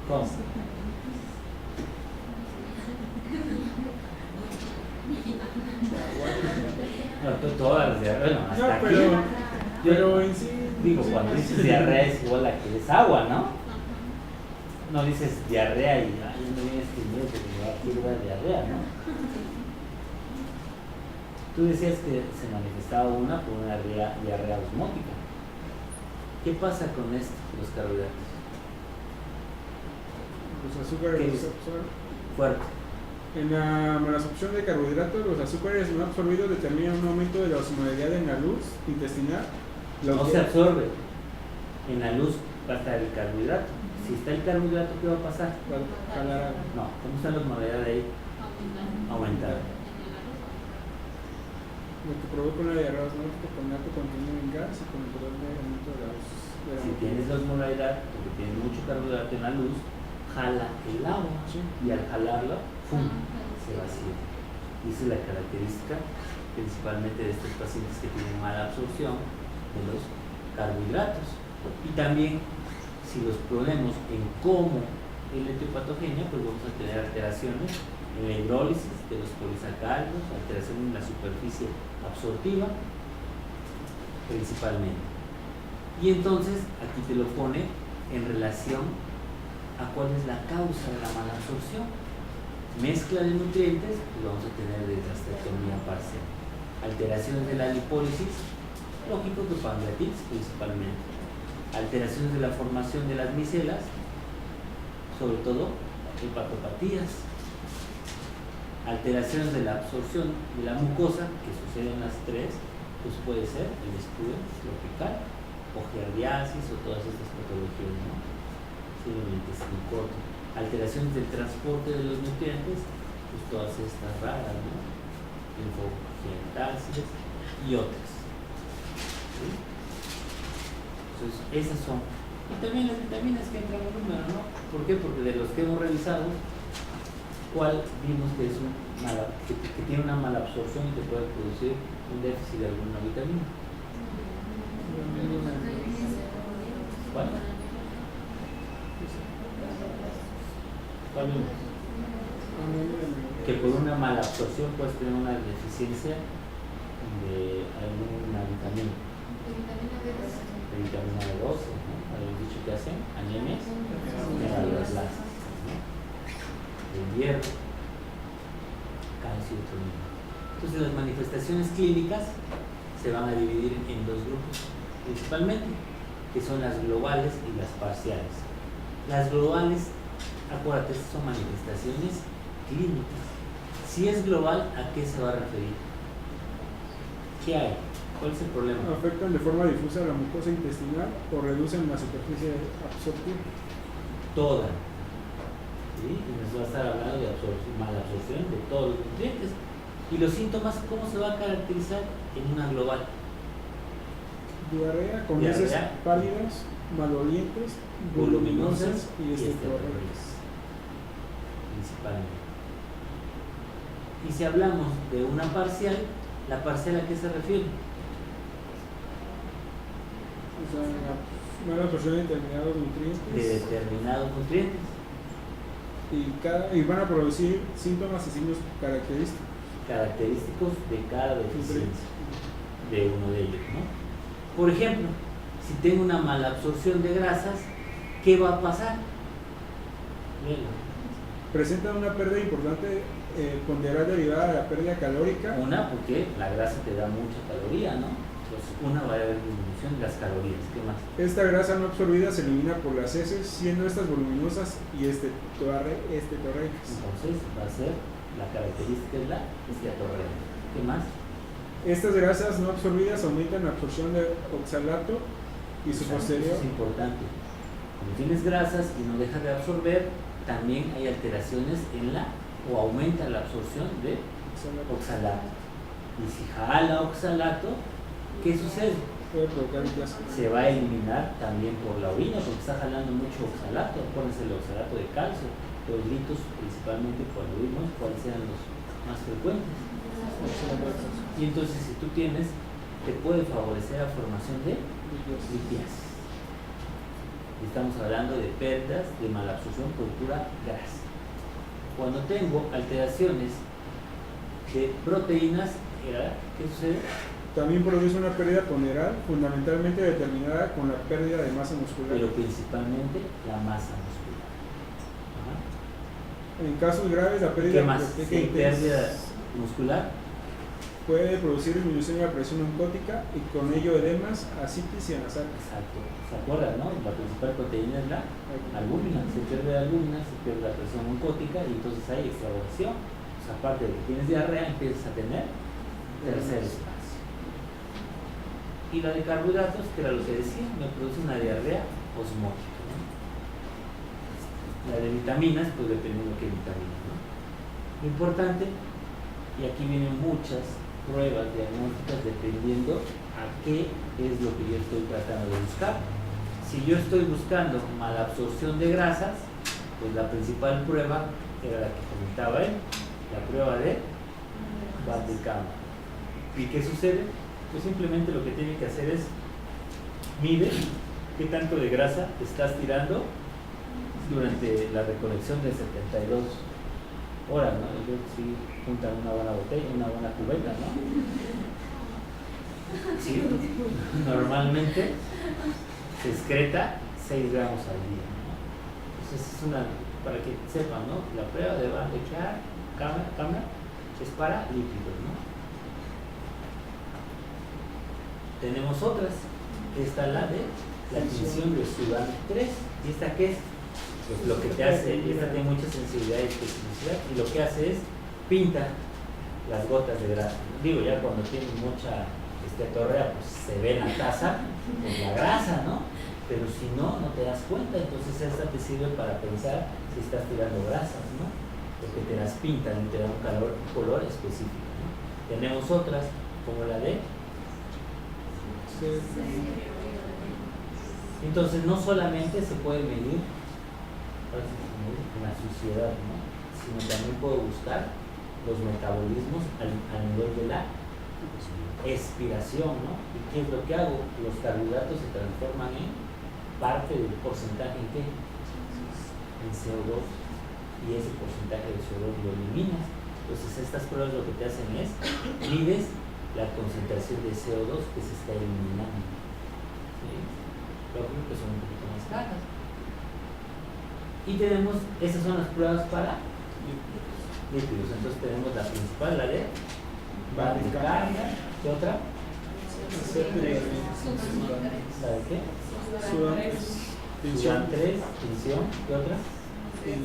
¿Cómo? No, todas las diarreas, bueno, hasta No, aquí. pero en sí. Digo, sí, cuando sí, dices sí. diarrea es igual a que es agua, ¿no? No dices diarrea y ay, no vienes que miedo porque me va a tirar diarrea, ¿no? Tú decías que se manifestaba una por una diarrea osmótica. ¿Qué pasa con esto, los carbohidratos? Los azúcares ¿Qué los dice? absorben. Fuerte. En la malabsorción de carbohidratos, los azúcares no absorbidos determinan un aumento de la osmolaridad en la luz intestinal. No se absorbe. En la luz va a estar el carbohidrato. Si está el carbohidrato, ¿qué va a pasar? No, ¿cómo está la osmolaridad de ahí? Aumentar. Lo que provoca una diarrea osmótica con alto contenido en gas y con el poder de aumento de la Si tienes la osmolaridad, porque tienes mucho carbohidrato en la luz, jala el agua. Sí. Y al jalarlo, ¡pum!, se vacía. Y esa es la característica principalmente de estos pacientes que tienen mala absorción de los carbohidratos. Y también, si los ponemos en cómo es la etiopatogenia, pues vamos a tener alteraciones en la hidrólisis de los polisacáridos, alteración en la superficie absortiva, principalmente. Y entonces, aquí te lo pone en relación a cuál es la causa de la mala absorción. Mezcla de nutrientes, pues vamos a tener desgastectomía parcial. Alteraciones de la lipólisis, lógico que pancreatitis principalmente. Alteraciones de la formación de las micelas, sobre todo hepatopatías. Alteraciones de la absorción de la mucosa, que suceden las tres, pues puede ser el escudo tropical, o giardiasis, o todas estas patologías, ¿no? Síndrome del intestino corto. Alteraciones del transporte de los nutrientes, pues todas estas raras, ¿no? Linfogentáceas y otras. ¿Sí? Entonces, esas son. Y también las vitaminas que entran en número, ¿no? ¿Por qué? Porque de los que hemos revisado, ¿cuál vimos que es que tiene una mala absorción y que puede producir un déficit de alguna vitamina? ¿Cuál? ¿Cuál vimos? Que por una mala absorción puedes tener una deficiencia de alguna vitamina. De vitamina B12, ¿no? Habíamos dicho que hacen anemias megaloblastas, ¿no? De hierro, calcio y otro. Entonces las manifestaciones clínicas se van a dividir en dos grupos principalmente, que son las globales y las parciales. Las globales, acuérdate, son manifestaciones clínicas. Si es global, ¿a qué se va a referir? ¿Qué hay? ¿Cuál es el problema? Afectan de forma difusa la mucosa intestinal o reducen la superficie absortiva. Toda. ¿Sí? Y nos va a estar hablando de mala absorción de todos los nutrientes. ¿Y los síntomas cómo se va a caracterizar en una global? Diarrea con Diarrea. heces pálidas, malolientes, voluminosas y estetorreides. Principalmente. Y si hablamos de una parcial, ¿la parcial a qué se refiere? O sea, la mala absorción de determinados nutrientes. De determinados nutrientes. Y van a producir síntomas y signos Característicos de cada deficiencia de uno de ellos, ¿no? Por ejemplo, si tengo una mala absorción de grasas, ¿qué va a pasar? Léelo. presentan una pérdida importante ponderal derivada de la pérdida calórica. Una, porque la grasa te da mucha caloría, ¿no? Entonces, una va a haber disminución de las calorías. ¿Qué más? Esta grasa no absorbida se elimina por las heces, siendo estas voluminosas y estetorreicas. Entonces, va a ser la característica de la esteatorrea. ¿Qué más? Estas grasas no absorbidas aumentan la absorción de oxalato y su posterior. Eso es importante. Como tienes grasas y no dejas de absorber, también hay alteraciones en o aumenta la absorción de oxalato. Y si jala oxalato, ¿qué sucede? Puede provocar inflamación. Se va a eliminar también por la orina porque está jalando mucho oxalato. Acuérdense el oxalato de calcio. Los gritos, principalmente cuando oímos, ¿cuáles eran los más frecuentes? Y entonces, si tú tienes, te puede favorecer la formación de litiasis. Estamos hablando de pérdidas de malabsorción por pura grasa. Cuando tengo alteraciones de proteínas, ¿qué sucede? También produce una pérdida ponderal, fundamentalmente determinada con la pérdida de masa muscular. Pero principalmente la masa muscular. Ajá. En casos graves, la pérdida ¿Qué más? proteica Si hay intensa pérdida muscular, puede producir disminución de la presión oncótica y con ello edemas, asitis y anasac. exacto. ¿Se acuerdan, no? La principal proteína es la albúmina. Se pierde la albúmina, se pierde la presión oncótica y entonces hay extravasación. O sea, aparte de que tienes diarrea, empiezas a tener tercer espacio. Y la de carbohidratos, que era lo que decía, me produce una diarrea osmótica, ¿no? La de vitaminas, pues dependiendo de qué vitamina, ¿no? Lo importante, y aquí vienen muchas pruebas diagnósticas dependiendo a qué es lo que yo estoy tratando de buscar. Si yo estoy buscando malabsorción de grasas, pues la principal prueba era la que comentaba él, la prueba de Van-de-Kamp. ¿Y qué sucede? Pues simplemente lo que tiene que hacer es mide qué tanto de grasa estás tirando durante la recolección de 72 horas, ¿no? Yo creo que sí juntan una buena botella, una buena cubeta, ¿no? Sí, normalmente se excreta 6 gramos al día, ¿no? Entonces es una, para que sepan, ¿no? La prueba de Van-de-Kamp es para lípidos, ¿no? Tenemos otras. Esta es la de la tinción de Sudan 3. ¿Y esta qué es? Pues lo que te hace, esta tiene mucha sensibilidad y especificidad, y lo que hace es pinta las gotas de grasa. Digo, ya cuando tienes mucha esteatorrea, pues se ve en la taza pues la grasa, ¿no? Pero si no, no te das cuenta. Entonces esta te sirve para pensar si estás tirando grasas, ¿no? Porque te las pintan y te dan un color específico, ¿no? Tenemos otras, como la de... Entonces no solamente se puede medir la suciedad, ¿no? Sino también puedo buscar los metabolismos a nivel de la expiración, ¿no? ¿Y qué es lo que hago? Los carbohidratos se transforman en parte del porcentaje en ¿qué? En CO2, y ese porcentaje de CO2 lo eliminas. Entonces estas pruebas lo que te hacen es mides la concentración de CO2 que se está eliminando. ¿Sí? Yo creo que son un poquito más caras. Y tenemos, esas son las pruebas para lípidos. Entonces tenemos la principal, la de Van-de-Kamp. ¿Qué otra? ¿La de qué? Sudan 3, tinción. ¿Qué otra? Y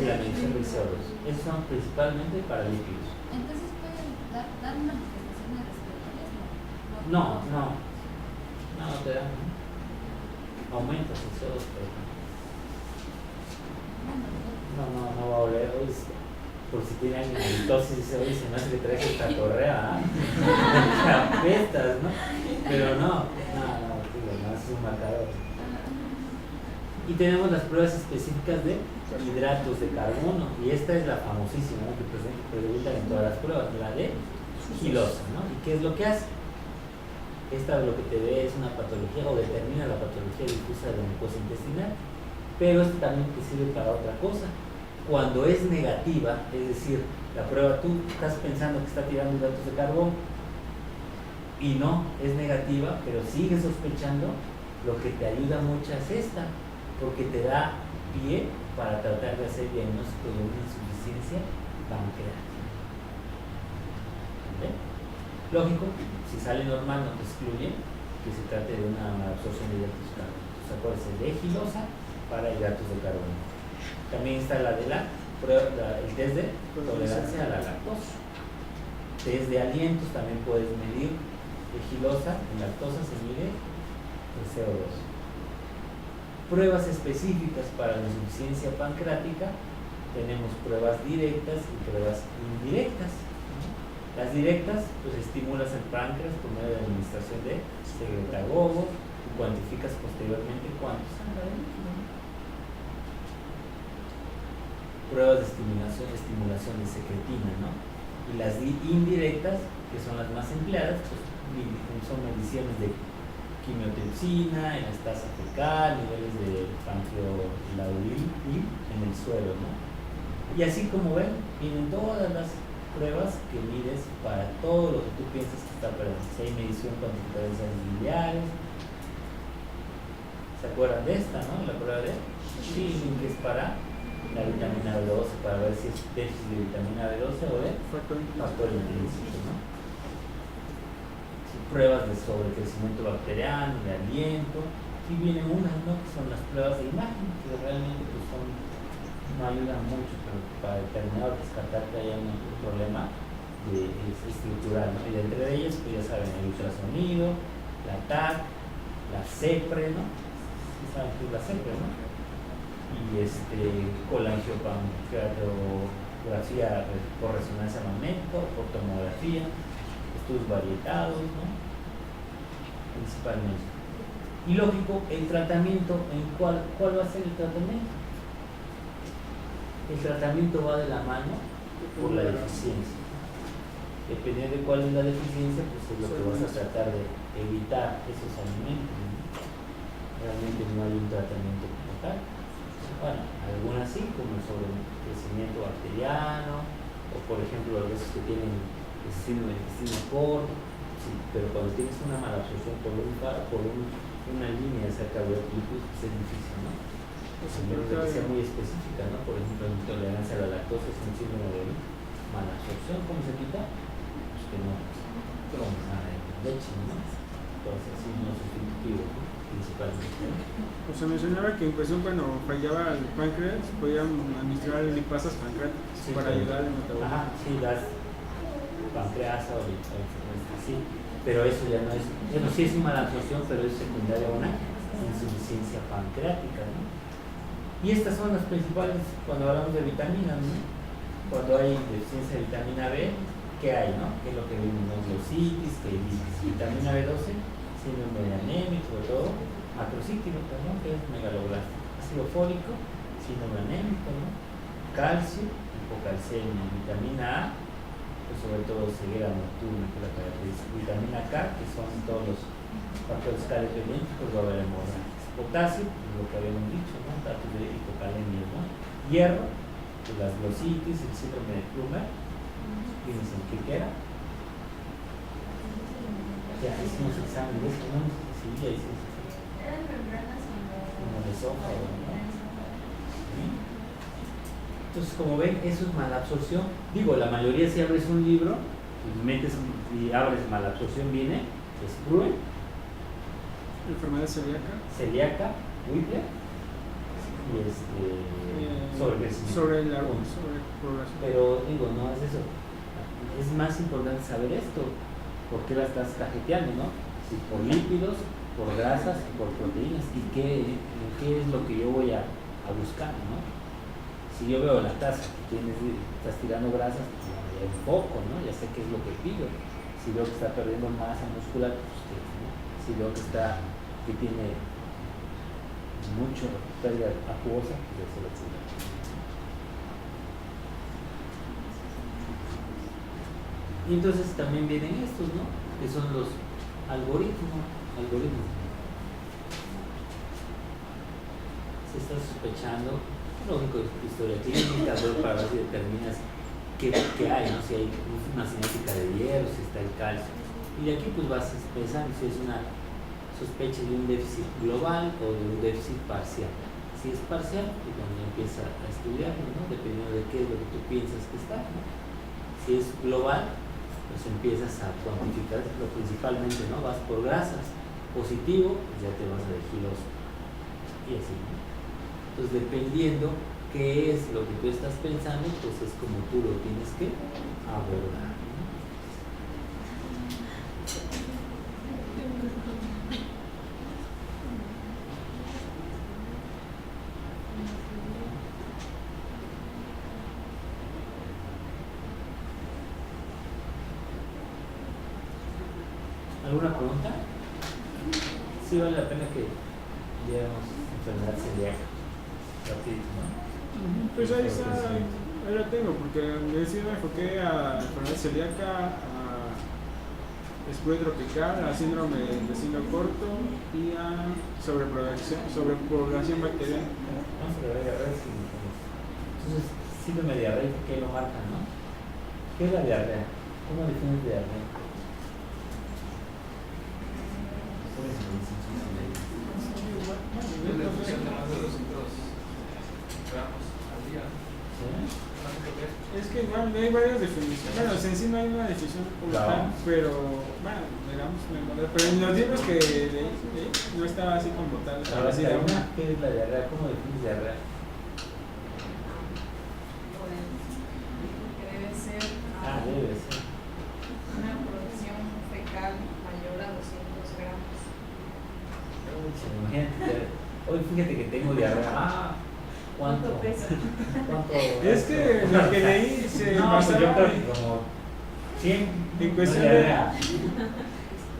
la medición del CO2. Esas son principalmente para lípidos. Entonces pueden dar manifestaciones respiratorias, No te dan. Aumentas el CO2, pero no va a oler. Hoy, por si tiene alguien halitosis, dice, oye, se me hace que traes esta correa, te apestas, ¿no? Pero no, es un marcador. Y tenemos las pruebas específicas de hidratos de carbono, y esta es la famosísima, ¿no? Que preguntan en todas las pruebas, la de gilosa, ¿no? ¿Y qué es lo que hace? Esta lo que te ve es una patología o determina la patología difusa de la mucosa intestinal, pero esto también te sirve para otra cosa. Cuando es negativa, es decir, la prueba tú estás pensando que está tirando hidratos de carbono y no, es negativa, pero sigues sospechando, lo que te ayuda mucho es esta, porque te da pie para tratar de hacer diagnóstico de una insuficiencia pancreática. ¿Ve? Lógico, si sale normal no te excluye que se trate de una malabsorción de hidratos de carbono. Entonces acuérdense de gilosa para hidratos de carbono. También está la de el test de tolerancia a la lactosa. Test de alientos también puedes medir de gilosa, en lactosa se mide el CO2. Pruebas específicas para la insuficiencia pancreática, tenemos pruebas directas y pruebas indirectas. Las directas, pues estimulas el páncreas por medio de la administración de secretagogo y cuantificas posteriormente cuánto sangre hay. Pruebas de estimulación de secretina, ¿no? Y las indirectas, que son las más empleadas, pues son mediciones de quimiotripsina, elastasa fecal, niveles de panfletauril en el suelo, ¿no? Y así como ven, vienen todas las pruebas que mides para todo lo que tú piensas que está perdiendo. Si hay medición cuantificada de sales biliares, ¿se acuerdan de esta, no? La prueba de Schilling, que es para la vitamina B12, para ver si es déficit de vitamina B12 o de factor intrínseco, ¿no? Pruebas de sobrecrecimiento bacteriano, de aliento, y vienen unas, ¿no? Que son las pruebas de imagen, que realmente pues, no ayudan mucho, pero para determinar o descartar que haya un problema estructural, ¿no? Y entre ellas, pues ya saben, el ultrasonido, la TAC, la CEPRE, ¿no? ¿Sí saben qué es la CEPRE, no? Y colangiopanografía por resonancia magnética o por tomografía, estudios varietados, ¿no? Principalmente. Y lógico, el tratamiento, ¿cuál va a ser el tratamiento? El tratamiento va de la mano por la deficiencia. Dependiendo de cuál es la deficiencia, pues es lo que vas a tratar de evitar esos alimentos, ¿no? Realmente no hay un tratamiento como tal. Bueno, algunas sí, como el sobrecrecimiento bacteriano, o por ejemplo, los veces que tienen intestino corto, sí, pero cuando tienes una mala absorción por una línea cerca de lipid, pues es difícil, ¿no? Que sea muy específica, ¿no? Por ejemplo, la intolerancia a la lactosa es un síndrome de mala absorción. ¿Cómo se quita? Pues que no tomes nada de leche, ¿no? Entonces, sí, no sustitutivo, ¿no? Principalmente. O sea, mencionaba que incluso cuando fallaba el páncreas podían administrar lipasas pancreáticas, sí, para ayudar al metabolismo. Ajá, sí, das pancreasa o sí, pero eso ya no es, bueno, sí es una malabsorción, pero es secundaria a una insuficiencia pancreática, ¿no? Y estas son las principales cuando hablamos de vitaminas, ¿no? Cuando hay deficiencia de vitamina B, ¿qué hay, no? ¿Qué es lo que vimos? Glositis, que vitamina B12, síndrome de anemia, sobre todo macrocíclico, ¿no? Que es megaloblástico, ácido fólico, síndrome anémico, ¿no? Calcio, hipocalcemia, vitamina A, pues sobre todo ceguera nocturna, que es la característica, vitamina K, que son todos los factores cardiopendientes, va a haber hemorragias. Potasio, lo que habíamos dicho, ¿no? Datos de hipocalemia, ¿no? Hierro, pues las glositis, el síndrome de Plummer, fíjense qué era. Ya hicimos examen de esto, ¿no? Sí, ya hicimos examen. Eran membranas como de esófago, ¿no? ¿Sí? Entonces, como ven, eso es malabsorción. Digo, la mayoría, si abres un libro y metes y abres malabsorción, viene Sprue, Enfermedad celíaca, Whipple y sobrepoblación. Pero digo, no es eso. Es más importante saber esto. ¿Por qué la estás cajeteando, no? Si por lípidos, por grasas, por proteínas. ¿Y qué es lo que yo voy a buscar, no? Si yo veo la taza que estás tirando grasas, pues ya un poco, ¿no? Ya sé qué es lo que pido. Si veo que está perdiendo masa muscular, pues ¿no? Si veo que tiene mucho pérdida acuosa, pues ya se lo pido. Y entonces también vienen estos, ¿no? Que son los algoritmos. Se está sospechando, lógico, historia clínica, para ver si determinas qué hay, ¿no? Si hay una cinética de hierro, si está el calcio. Y de aquí pues vas pensando si es una sospecha de un déficit global o de un déficit parcial. Si es parcial, pues bueno, empieza a estudiarlo, ¿no? Dependiendo de qué es lo que tú piensas que está, ¿no? Si es global, pues empiezas a cuantificarlo principalmente, ¿no? Vas por grasas, positivo, pues ya te vas a elegir y así, ¿no? Entonces, dependiendo qué es lo que tú estás pensando, pues es como tú lo tienes que abordar, ¿no? ¿Alguna pregunta? Sí vale la pena que viéramos enfermedad celíaca. Rapidito, ¿no? Pues ahí está, ahí lo tengo, porque sí me enfoqué a enfermedad celíaca, a escudo tropical, a síndrome de intestino corto y a sobrepoblación bacteriana. Vamos a ver diarrea. Entonces, síndrome de diarrea, ¿qué lo marca, no? ¿Qué es la diarrea? ¿Cómo defines diarrea? La defusión de más de 200 gramos al día. Es que igual hay varias definiciones. Bueno, en sí no hay una definición como tal, pero bueno, digamos, pero en los libros que leí no estaba así como tal. Ahora Así sí, de una. ¿qué es la diarrea? ¿Cómo defines diarrea? Que debe ser Debe ser. una producción fecal mayor a 200 gramos. Imagínate, hoy fíjate que tengo diarrea. ¿Cuánto pesa? ¿Cuánto? Es que lo que leí se No, pues basaba yo creo que como 100. en cuestión no, de, diarrea.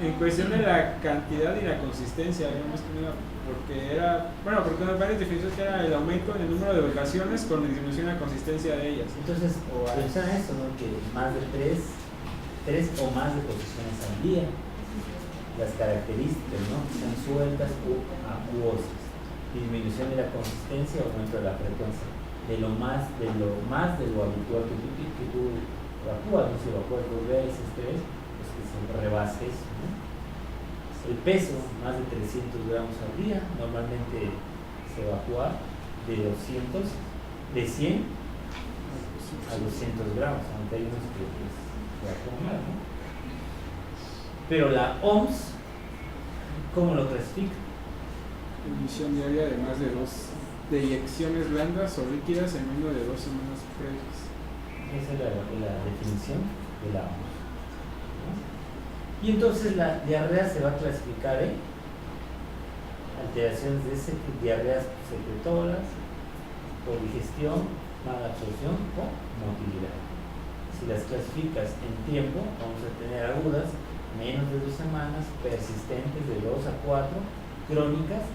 en cuestión de la cantidad y la consistencia, digamos que no, porque era, bueno, porque hay varias definiciones que era el aumento en el número de ocasiones con disminución en la consistencia de ellas. Entonces, piensa eso, ¿no? Que más de tres o más deposiciones al día. Las características, ¿no? Que sean sueltas o acuosas. Disminución de la consistencia, aumento de la frecuencia. De lo más de lo habitual que tú evacúas, ¿no? Si evacúas 2 veces, 3, pues que se rebase eso, ¿no? El peso, más de 300 gramos al día, normalmente se evacúa de 100 a 200 gramos, aunque hay unos que pues, se evacúan más, ¿no? Pero la OMS, ¿cómo lo clasifica? Emisión diaria de más de 2 de eyecciones blandas o líquidas en menos de 2 semanas previas. Esa es la definición de la OMS, ¿no? Y entonces la diarrea se va a clasificar en alteraciones de diarreas secretoras, por digestión, mala absorción o motilidad. Si las clasificas en tiempo, vamos a tener agudas, menos de 2 semanas, persistentes de 2 a 4, crónicas,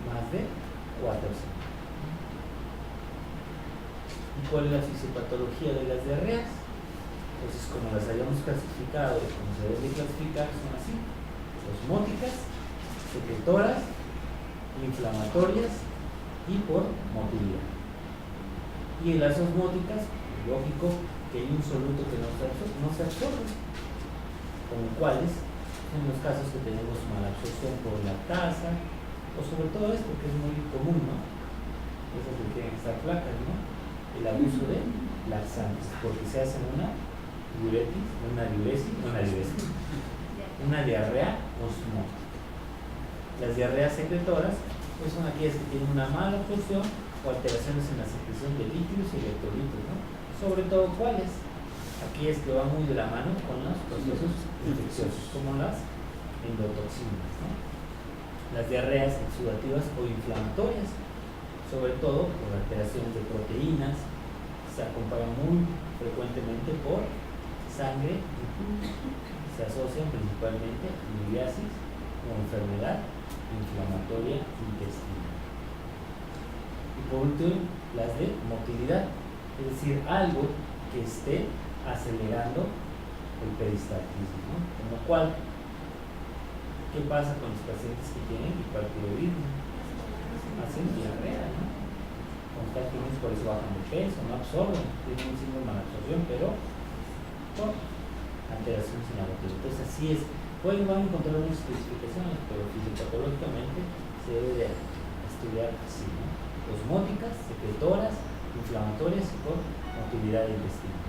más de 4 semanas. ¿Y cuál es la fisiopatología de las diarreas? Entonces, como las hayamos clasificado y como se debe clasificar, son así: osmóticas, secretoras, inflamatorias y por motilidad. Y en las osmóticas, lógico que hay un soluto que no se absorbe, como cuáles, en los casos que tenemos mala absorción por lactasa, o sobre todo esto que es muy común, ¿no? Esas que quieren estar flacas, ¿no? El abuso de laxantes, porque se hacen una diarrea osmótica. Las diarreas secretoras pues son aquellas que tienen una mala absorción o alteraciones en la secreción de líquidos y electrolitos, ¿no? Sobre todo, ¿cuáles? Aquellas que van muy de la mano con los procesos infecciosos, como las endotoxinas, ¿no? Las diarreas exudativas o inflamatorias, sobre todo por alteraciones de proteínas, se acompañan muy frecuentemente por sangre y se asocian principalmente a amibiasis o enfermedad inflamatoria intestinal. Y por último, las de motilidad, es decir, algo que esté acelerando el peristaltismo, ¿no? Con lo cual, ¿qué pasa con los pacientes que tienen hipertiroidismo? Hacen diarrea, ¿no? Constantemente, por eso bajan de peso, no absorben, tienen un síndrome de malabsorción, pero por alteraciones en la motilidad. Entonces, así es. Van a encontrar unas especificaciones, pero fisiopatológicamente se debe de estudiar así, ¿no? osmóticas, secretoras, inflamatorias y por motilidad del intestino.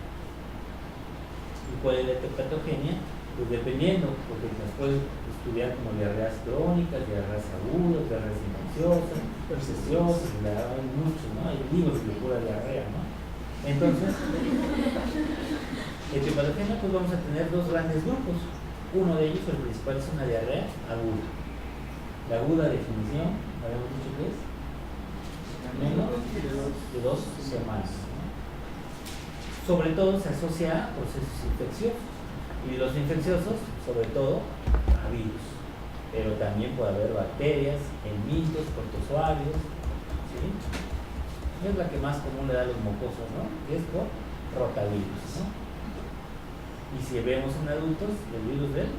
¿Y cuál es la hepatogenia? Pues dependiendo, porque las puedes estudiar como diarreas crónicas, diarreas agudas, diarreas infecciosas, perseciosas, hay muchos, ¿no? Hay libros de pura diarrea, ¿no? Entonces, en hepatogenia pues vamos a tener dos grandes grupos. Uno de ellos, el principal, es una diarrea aguda. La aguda definición, habíamos dicho que es menos de 2 semanas, ¿no? Sobre todo se asocia a procesos infecciosos. Y los infecciosos, sobre todo, a virus. Pero también puede haber bacterias, helmintos, protozoarios, ¿sí? Es la que más común le da a los mocosos, ¿no? Que es por rotavirus, ¿no? Y si vemos en adultos, el virus del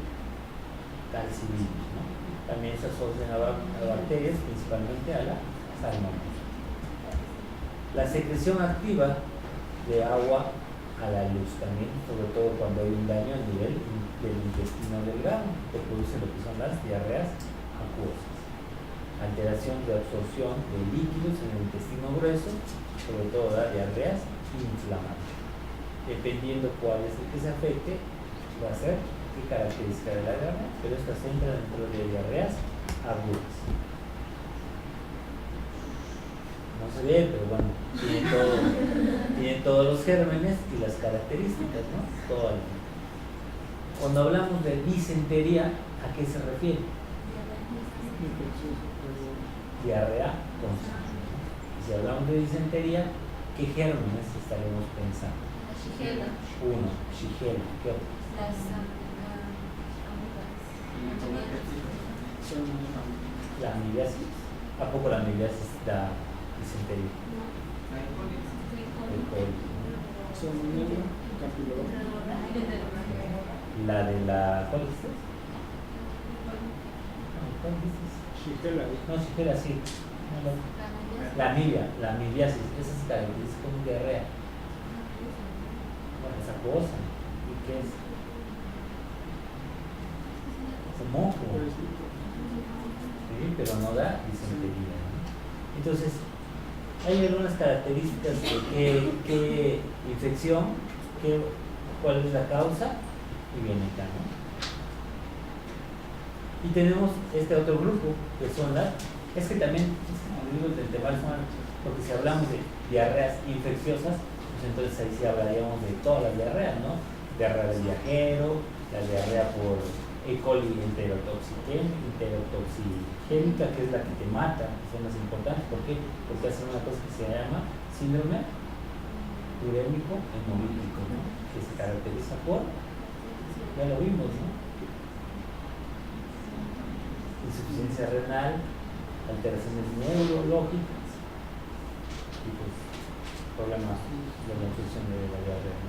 calcivirus, ¿no? También se asocian a bacterias, principalmente a la salmonella. La secreción activa de agua a la luz también, sobre todo cuando hay un daño a nivel del intestino delgado, que produce lo que son las diarreas acuosas. Alteración de absorción de líquidos en el intestino grueso, sobre todo las diarreas inflamatorias. Dependiendo cuál es el que se afecte, va a ser qué característica de la diarrea, pero esta se entra dentro de diarreas agudas. No se ve, pero bueno, tiene todos los gérmenes y las características, ¿no? Todo el tiempo. Cuando hablamos de disentería, ¿a qué se refiere? Diarrea constante. Y si hablamos de disentería, ¿qué gérmenes estaremos pensando? Shigella. Uno, Shigella. ¿Qué otro? Las amoebas. La amibiasis. ¿A poco la amibiasis da disentería? El cólico, ¿no? Salmonella, campylobacter. La de la... ¿Cuál es? ¿Cuál dices? Shigella. No, Shigella sí. La amibiasis, esa es característica como diarrea. Bueno, esa cosa. ¿Y qué es? Es un moco. Sí, pero no da disentería, ¿no? Entonces, hay algunas características de qué infección, cuál es la causa, y viene acá, ¿no? Y tenemos este otro grupo, que son las... Es que también, como digo, del tema porque si hablamos de diarreas infecciosas, pues entonces ahí sí hablaríamos de todas las diarreas, ¿no? Diarrea del viajero, la diarrea por E. coli enterotoxigénica, que es la que te mata, que son las importantes. ¿Por qué? Porque hacen una cosa que se llama síndrome urémico hemolítico, ¿no? Que se caracteriza por, ya lo vimos, ¿no? Insuficiencia renal, alteraciones neurológicas y pues problemas de la infección de la diarrea.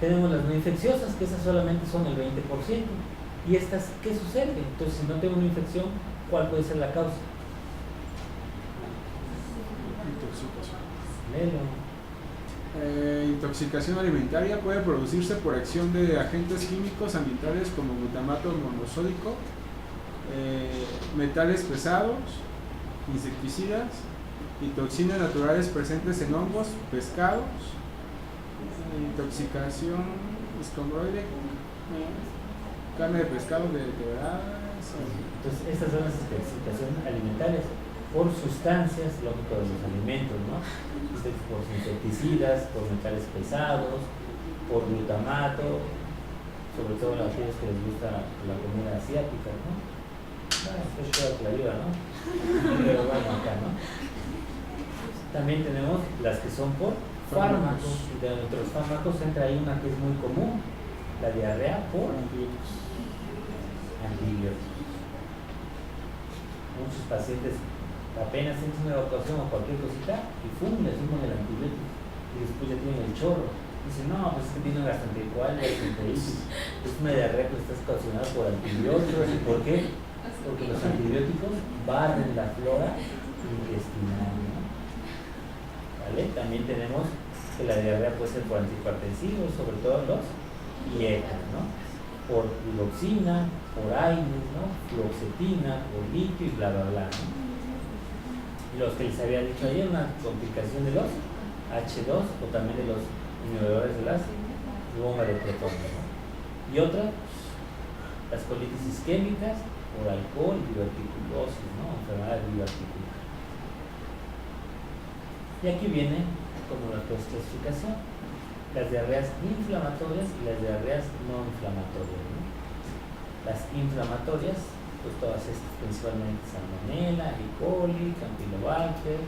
Tenemos las no infecciosas, que esas solamente son el 20%. ¿Y estas qué sucede? Entonces, si no tengo una infección, ¿cuál puede ser la causa? Intoxicación. Intoxicación alimentaria puede producirse por acción de agentes químicos ambientales como glutamato monosódico, metales pesados, insecticidas y toxinas naturales presentes en hongos, pescados. Intoxicación escombroide, carne de pescado deterioradas. Entonces, estas son las intoxicaciones alimentarias por sustancias, lógico, de los alimentos, ¿no? Por insecticidas, por metales pesados, por glutamato, sobre todo a aquellos que les gusta la comida asiática, ¿no? Es toda la ayuda, ¿no? Pero bueno, acá, ¿no? También tenemos las que son por fármacos. Y de entre los fármacos entra ahí una que es muy común, la diarrea por antibióticos. Muchos pacientes apenas tienen una evacuación o cualquier cosita y ¡pum! Le suman el antibiótico y después ya tienen el chorro. Dicen, no, pues es que tiene gastroenteritis, es una diarrea que está ocasionada por antibióticos. ¿Y por qué? Porque los antibióticos barren la flora intestinal, ¿no? ¿Vale? También tenemos que la diarrea puede ser por antihipertensivos, sobre todo los IECA, ¿no? Por piloxina, por AINES, ¿no? Fluoxetina, por litio y bla, bla, bla, ¿no? los que les había dicho ayer, una complicación de los H2 o también de los inhibidores de las bombas de protones, ¿no? Y otra, las colitis isquémicas por alcohol y diverticulosis, ¿no? Enfermedad diverticular. Y aquí viene como la clasificación, las diarreas inflamatorias y las diarreas no inflamatorias, ¿no? Las inflamatorias, pues todas estas, principalmente Salmonella, E. coli, Campylobacter,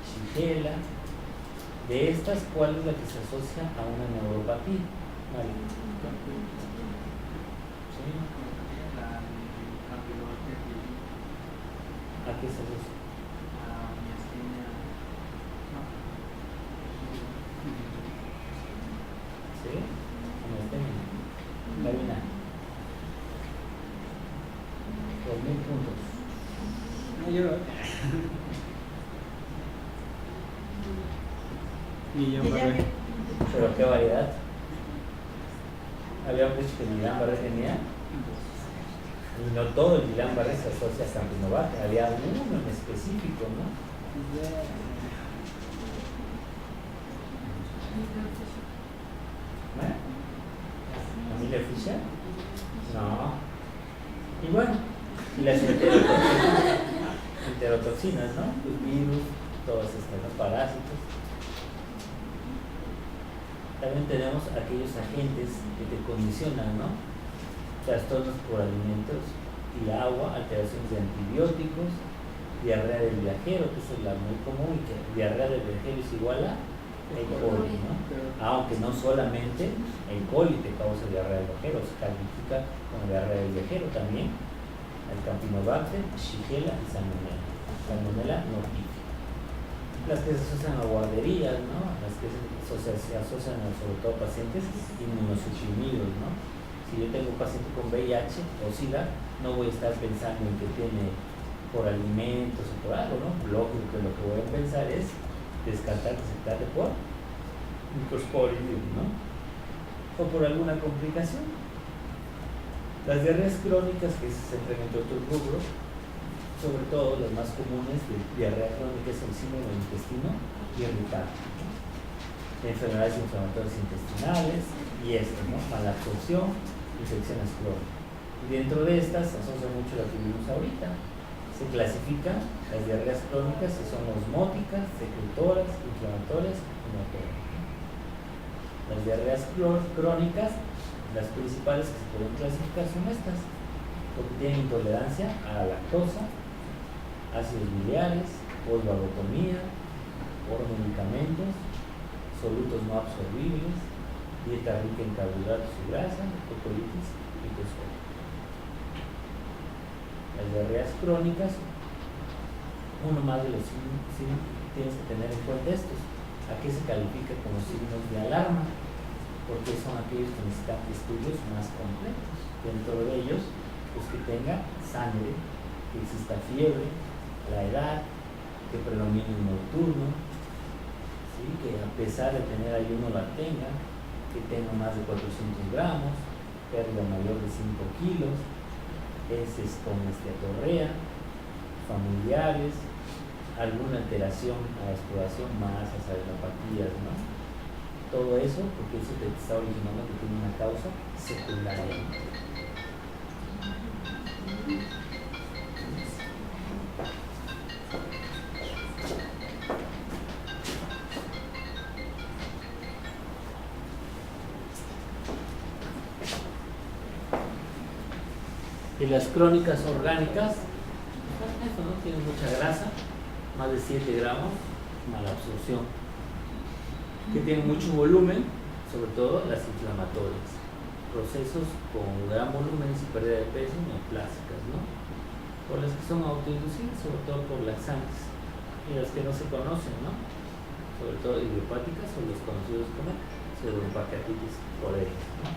Shigella. De estas, ¿cuál es la que se asocia a una neuropatía? Vale. ¿Sí? ¿A qué se asocia? ¿Sí? Karina. 2000 puntos. No, yo. Y yo Barré. Pero qué variedad. Habíamos dicho que Guillain-Barré tenía. Y no todo el Guillain-Barré se asocia a Campylobacter. Había uno en específico, ¿no? ¿Familia Fischer? No. Y bueno, y las enterotoxinas, ¿no? Los virus, todos estos, los parásitos. También tenemos aquellos agentes que te condicionan, ¿no? Trastornos por alimentos y agua, alteraciones de antibióticos, diarrea del viajero, que es la muy común, y que diarrea del viajero es igual a E. coli, ¿no? Aunque no solamente E. coli te causa diarrea del viajero, se califica como diarrea del viajero también el Campylobacter, Shigella y Salmonella. Salmonella notifica. Las que se asocian a guarderías, ¿no? Las que se asocian a, sobre todo, pacientes inmunosuprimidos, ¿no? Si yo tengo un paciente con VIH o SIDA, no voy a estar pensando en que tiene por alimentos o por algo, ¿no? Lógico que lo que voy a pensar es descartar que se trate por microsporidium, ¿no? O por alguna complicación. Las diarreas crónicas, que se entran entre otros rubros, sobre todo las más comunes de diarrea crónica es el síndrome del intestino irritable, ¿no? Enfermedades inflamatorias intestinales y esto, ¿no? Malabsorción, infecciones crónicas. Y dentro de estas se asocia mucho la que vimos ahorita. Se clasifican las diarreas crónicas que son osmóticas, secretoras, inflamatorias y motoras. Las diarreas crónicas, las principales que se pueden clasificar son estas, porque tienen intolerancia a la lactosa, ácidos biliares, polvarotomía, por medicamentos, solutos no absorbibles, dieta rica en carbohidratos y grasa, colitis microscópica. Las diarreas crónicas, uno más de los signos tienes que tener en cuenta estos. ¿A qué se califica como signos de alarma? Porque son aquellos que necesitan estudios más completos. Dentro de ellos, pues que tenga sangre, que exista fiebre, la edad, que predomine el nocturno, ¿sí? Que a pesar de tener ayuno la tenga, que tenga más de 400 gramos, pérdida mayor de 5 kilos, heces con esteatorrea, familiares, alguna alteración a la exploración, masas, adenopatías, ¿no? Todo eso porque eso te está originando que tiene una causa secundaria, ¿no? Y las crónicas orgánicas, eso, ¿no? Tienen mucha grasa, más de 7 gramos, mala absorción, que tienen mucho volumen, sobre todo las inflamatorias, procesos con gran volumen y pérdida de peso, neoplásicas, ¿no? Por las que son autoinducidas, sobre todo por laxantes, y las que no se conocen, ¿no? Sobre todo idiopáticas o los conocidos como pseudopancreatitis colérica, ¿no?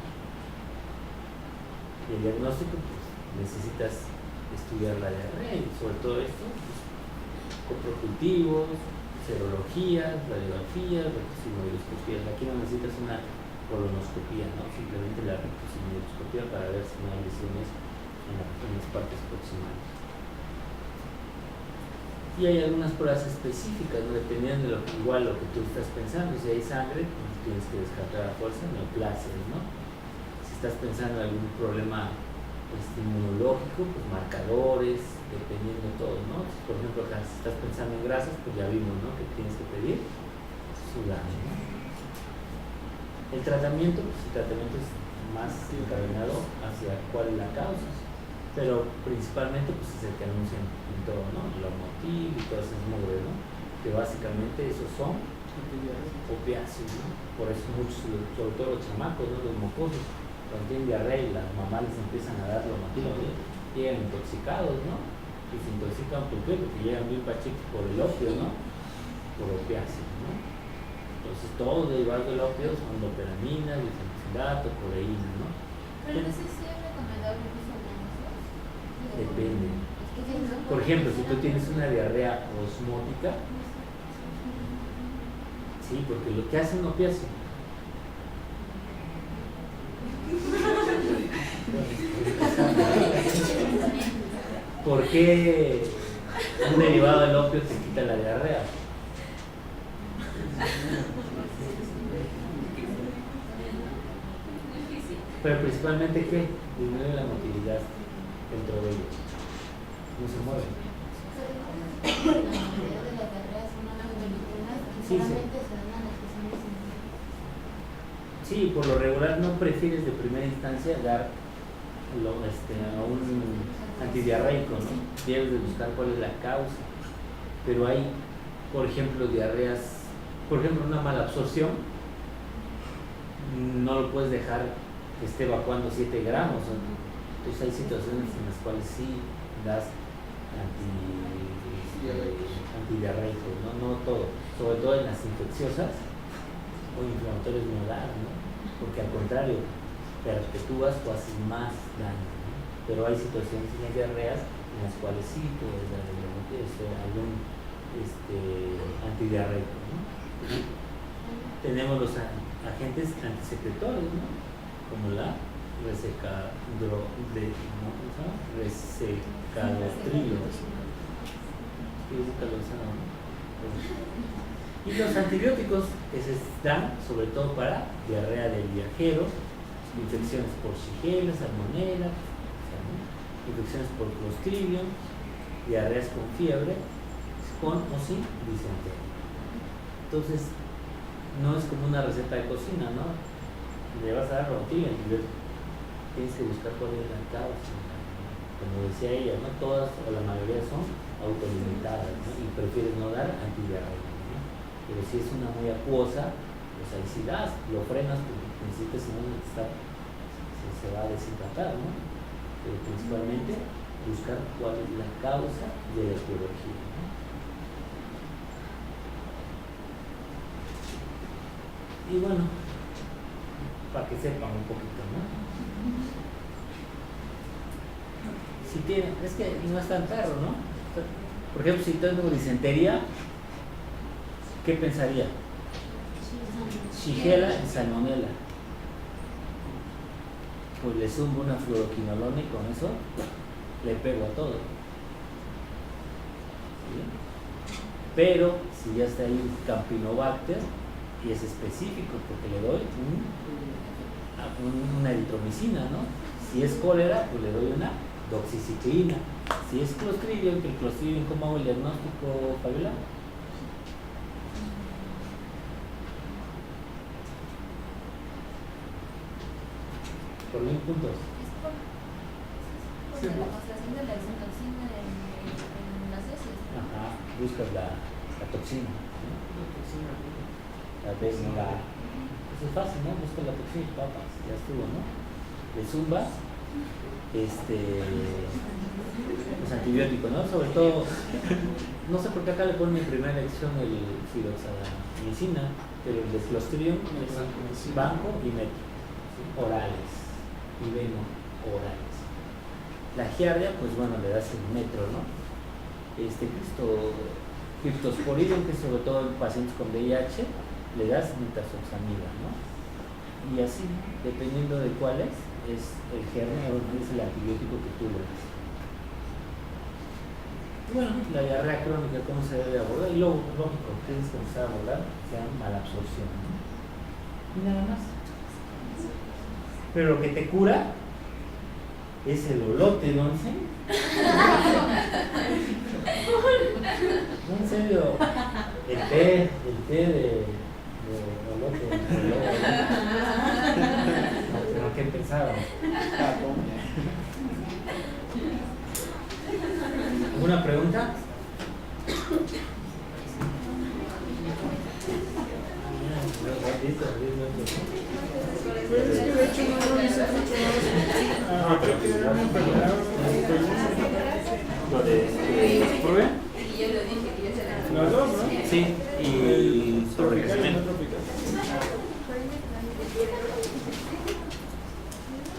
Y el diagnóstico, pues, necesitas estudiar la diarrea y sobre todo esto, pues, coprocultivos, serologías, radiografías, rectosinoidoscopías. Aquí no necesitas una colonoscopía, ¿no? Simplemente la rectosinoidoscopía para ver si no hay lesiones en las partes proximales. Y hay algunas pruebas específicas, ¿no? Dependiendo de igual lo que tú estás pensando. Si hay sangre, pues tienes que descartar a fuerza neoplasias, ¿no? Si estás pensando en algún problema inmunológico, pues marcadores, dependiendo de todo, ¿no? Si, por ejemplo, acá, si estás pensando en grasas, pues ya vimos, ¿no? Que tienes que pedir sudame, ¿no? El tratamiento, pues el tratamiento es más encaminado hacia cuál es la causa, pero principalmente pues es el que anuncian en todo, ¿no? La motil y todas esas mugres, ¿no? Que básicamente esos son opiáceos, ¿no? Por eso muchos, sobre todo los chamacos, ¿no? Los mocosos, cuando tienen diarrea y las mamás les empiezan a dar lo motil, llegan intoxicados, ¿no? Y se intoxican ¿por qué? Porque llegan bien pachecos por el opio, ¿no? Por opiáceos, ¿no? Entonces todos derivados del opio son doperamina, lisinoxidalato, codeína, ¿no? Pero no sé si es recomendable que usen esos. Depende. Por ejemplo, si tú tienes una diarrea osmótica, sí, porque lo que hace un opiáceo. ¿Por qué un derivado del opio te quita la diarrea? Pero principalmente, ¿qué? Disminuye la motilidad dentro de ellos. No se mueven. Sí, sí. Sí, por lo regular no prefieres de primera instancia dar a un antidiarreico, ¿no? Debes de buscar cuál es la causa. Pero hay, por ejemplo, diarreas, por ejemplo, una mala absorción, no lo puedes dejar que esté evacuando 7 gramos. Entonces hay situaciones en las cuales sí das antidiarreicos, no todo, sobre todo en las infecciosas o inflamatorios modales, ¿no? Porque al contrario, perpetúas o haces más daño, ¿no? Pero hay situaciones en las diarreas en las cuales sí puedes dar algún antidiarreico, ¿no? Tenemos los agentes antisecretores, ¿no? Como la resecadrotrilo. Y los antibióticos que se dan sobre todo para diarrea del viajero, infecciones por Shigella, Salmonella, infecciones por Clostridium, diarreas con fiebre, con o sin disentería. Entonces, no es como una receta de cocina, ¿no? Le vas a dar rotina y tienes que buscar cuál es la causa. Como decía ella, no todas o la mayoría son autolimitadas, ¿no? Y prefieres no dar antidiarreico, ¿no? Pero si es una muy acuosa, pues ahí sí das, lo frenas porque necesitas, si no se va a deshidratar, ¿no? Pero principalmente buscar cuál es la causa de la etiología, ¿no? Y bueno, para que sepan un poquito, ¿no? Si tienen, es que no es tan perro, ¿no? Por ejemplo, si tengo disentería, ¿qué pensaría? Shigella y Salmonella. Pues le zumbo una fluoroquinolona y con eso le pego a todo. ¿Sí? Pero si ya está ahí un Campylobacter y es específico porque le doy una eritromicina, ¿no? Si es cólera, pues le doy una doxiciclina. Si es Clostridium, que el Clostridium, ¿cómo hago el diagnóstico, Fabiola? Por 1000 puntos. Es por la concentración de la isotoxina en las heces. Ajá, buscas la toxina, ¿no? La ves, no la... Eso es fácil, ¿no? Busca la toxina y papas, ya estuvo, ¿no? Le zumbas los antibióticos, ¿no? Sobre todo, no sé por qué acá le ponen en primera elección el filoxalamicina, pero el de Clostridium es banco y metro, ¿sí? Orales y veno orales. La giardia, pues bueno, le das el metro, ¿no? Cryptosporidium, que sobre todo en pacientes con VIH, le das nitazoxanida, ¿no? Y así, dependiendo de cuál es el germen o es el antibiótico que tú le das. Bueno, la diarrea crónica, ¿cómo se debe abordar? Y luego, lógico, tienes que empezar a abordar, se llama malabsorción, ¿no? Y nada más. Pero lo que te cura es el olote, ¿no? ¿En serio? No, en serio. El té de olote. No, ¿qué pensaron? ¿Alguna pregunta? Pues es que de hecho no hice mucho más. Creo que era una enfermedad. Lo de ¿Probé? Y yo lo dije que yo se la. Los dos, ¿no? sí, y sobre tropical y no crecimiento. tropical.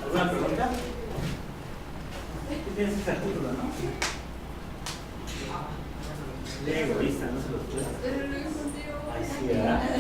¿Alguna pregunta? Tienes esta curva, ¿no? Egoísta, no se los puede. Ay, sí, ¿verdad?